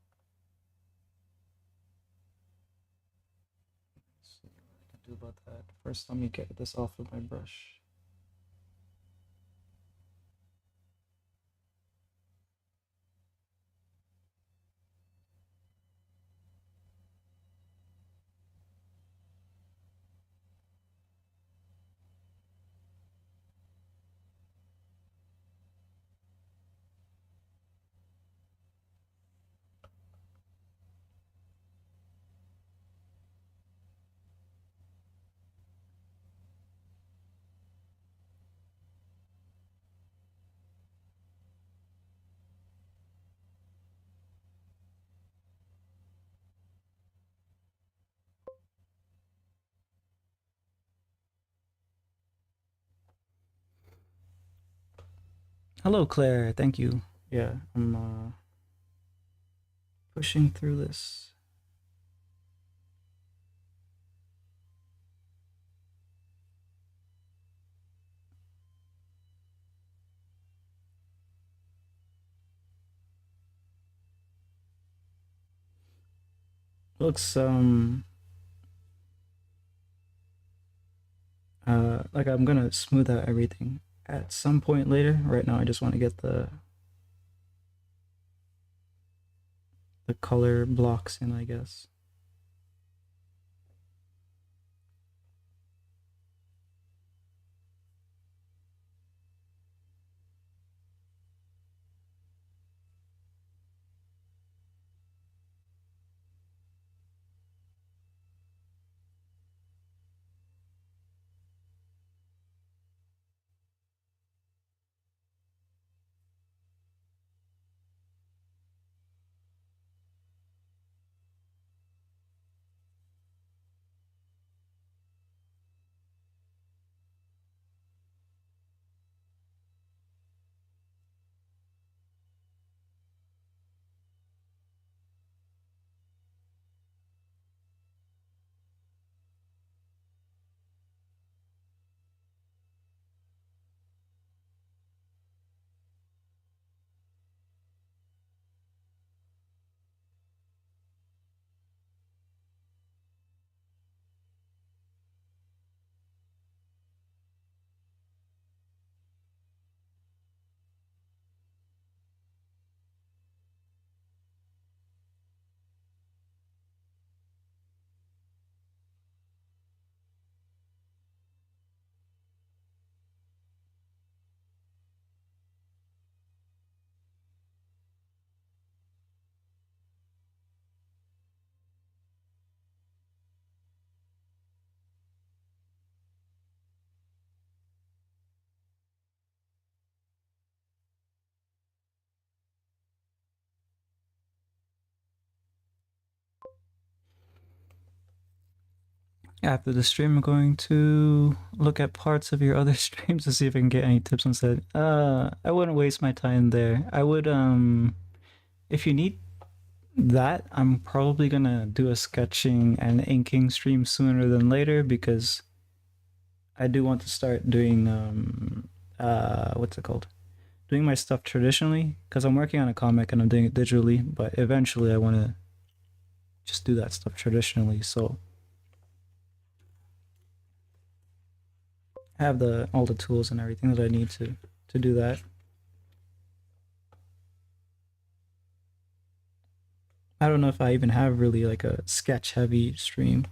[SPEAKER 1] let's see what I can do about that. First, let me get this off of my brush. Hello, Claire. Thank you. Yeah, I'm pushing through this. Looks like I'm gonna smooth out everything at some point later. Right now, I just want to get the color blocks in, I guess. After the stream, I'm going to look at parts of your other streams to see if I can get any tips on set. I wouldn't waste my time there. I would if you need that, I'm probably gonna do a sketching and inking stream sooner than later because I do want to start doing what's it called? Doing my stuff traditionally because I'm working on a comic and I'm doing it digitally, but eventually I want to just do that stuff traditionally. So I have the all the tools and everything that I need to do that. I don't know if I even have really like a sketch heavy stream.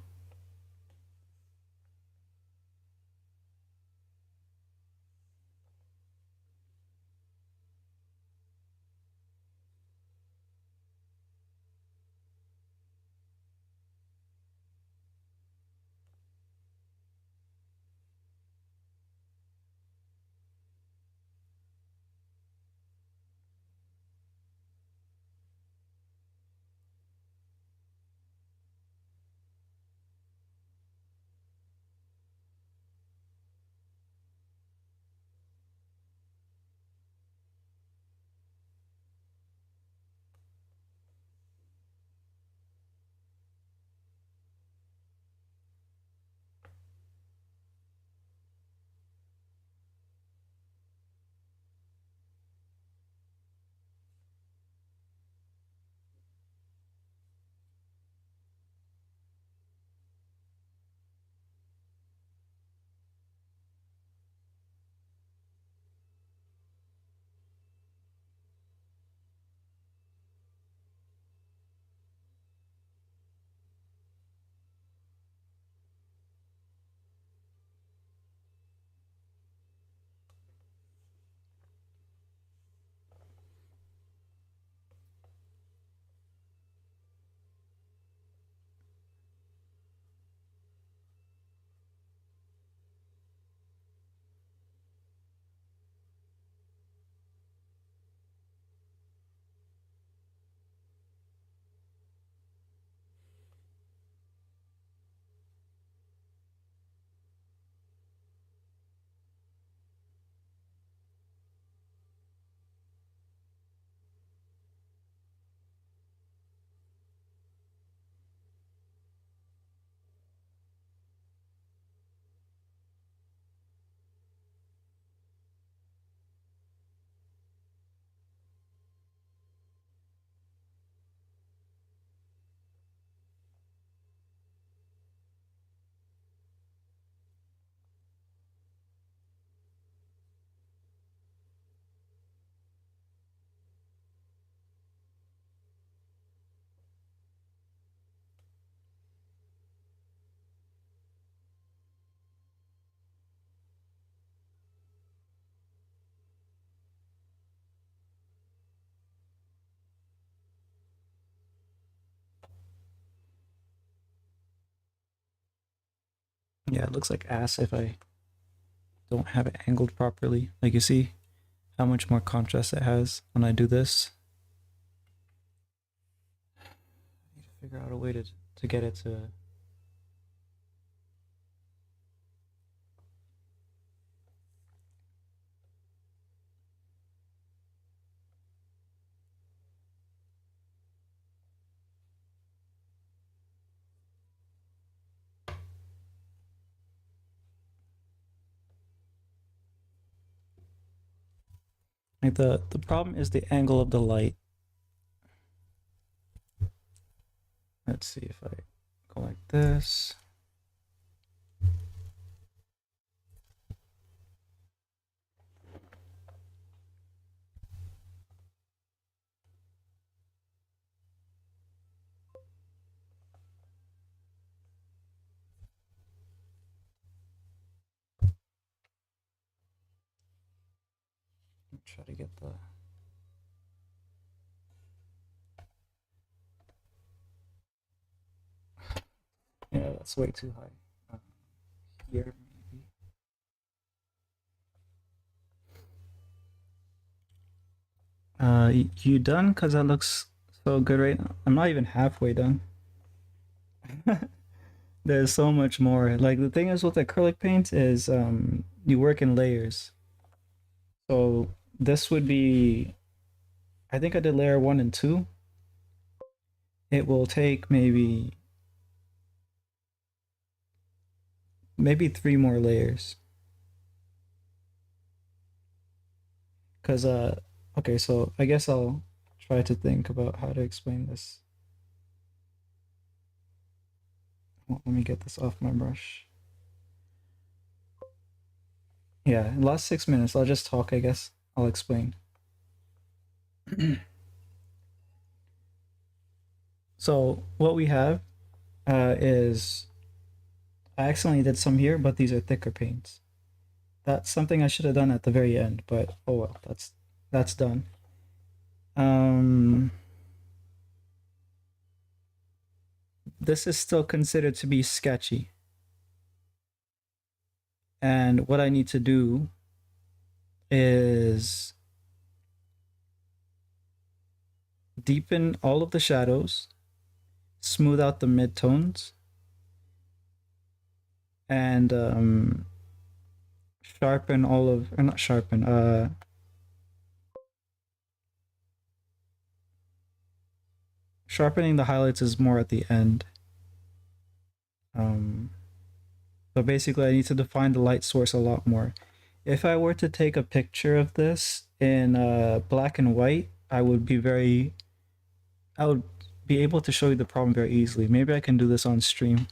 [SPEAKER 1] Yeah, it looks like ass if I don't have it angled properly. Like you see how much more contrast it has when I do this. I need to figure out a way to get it to like the problem is the angle of the light. Let's see if I go like this. Try to get the yeah, that's way too high. Here maybe. You done? Cause that looks so good right now. I'm not even halfway done. There's so much more. Like the thing is with acrylic paint is you work in layers. So this would be, I think I did layer 1 and 2. It will take maybe 3 more layers. Cause okay, so I guess I'll try to think about how to explain this. Well, let me get this off my brush. Yeah, in the last 6 minutes, I'll just talk, I guess. I'll explain. So what we have is I accidentally did some here, but these are thicker paints. That's something I should have done at the very end, but oh well, that's done. Um, this is still considered to be sketchy. And what I need to do is deepen all of the shadows, smooth out the midtones, and sharpen all of, or not sharpen, sharpening the highlights is more at the end. Um, but basically, I need to define the light source a lot more. If I were to take a picture of this in black and white, I would be able to show you the problem very easily. Maybe I can do this on stream.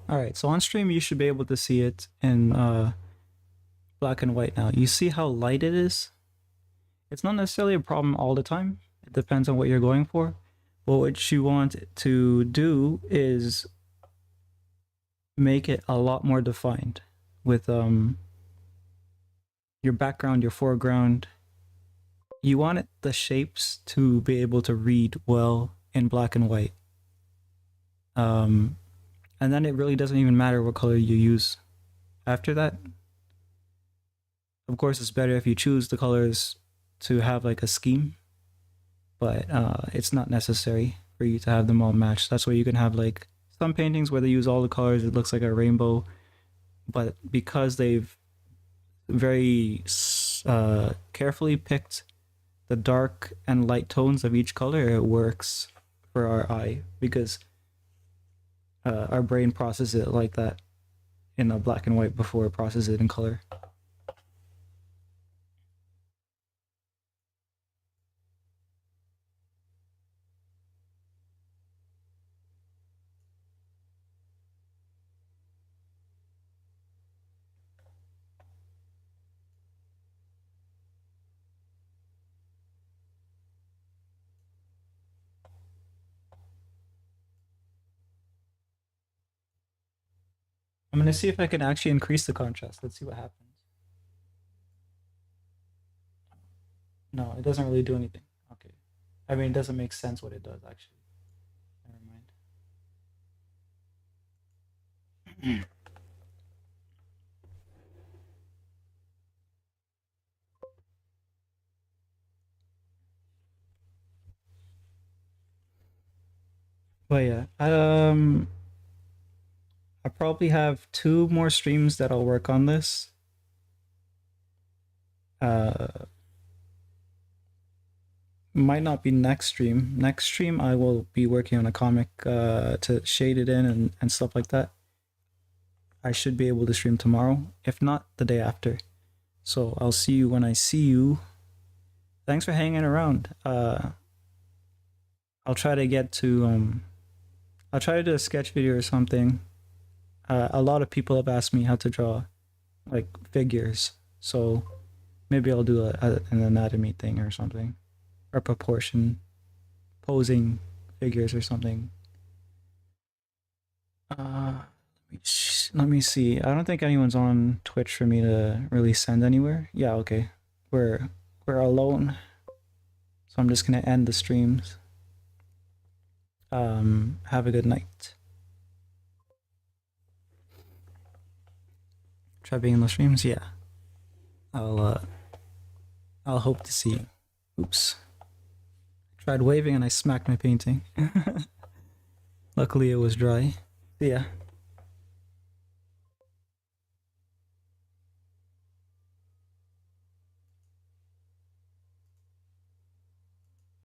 [SPEAKER 1] All right, so on stream you should be able to see it in black and white now. You see how light it is? It's not necessarily a problem all the time. It depends on what you're going for. But what you want to do is make it a lot more defined with your background, your foreground. You want the shapes to be able to read well in black and white. And then it really doesn't even matter what color you use after that. Of course, it's better if you choose the colors to have like a scheme, but it's not necessary for you to have them all matched. That's why you can have like some paintings where they use all the colors, it looks like a rainbow, but because they've very carefully picked the dark and light tones of each color, it works for our eye because our brain processes it like that in a black and white before it processes it in color. I'm gonna see if I can actually increase the contrast. Let's see what happens. No, it doesn't really do anything. Okay. I mean, it doesn't make sense what it does actually. Never mind. But yeah, I probably have 2 more streams that I'll work on this. Uh, might not be next stream. Next stream, I will be working on a comic to shade it in and stuff like that. I should be able to stream tomorrow, if not the day after. So I'll see you when I see you. Thanks for hanging around. I'll try to get to I'll try to do a sketch video or something. A lot of people have asked me how to draw like figures, So maybe I'll do an anatomy thing or something, or proportion, posing figures or something. Let me see. I don't think anyone's on Twitch for me to really send anywhere. Yeah, okay. We're alone. So I'm just gonna end the streams. Have a good night. Try being in the streams, yeah. I'll hope to see you. Oops. Tried waving and I smacked my painting. Luckily it was dry. See ya.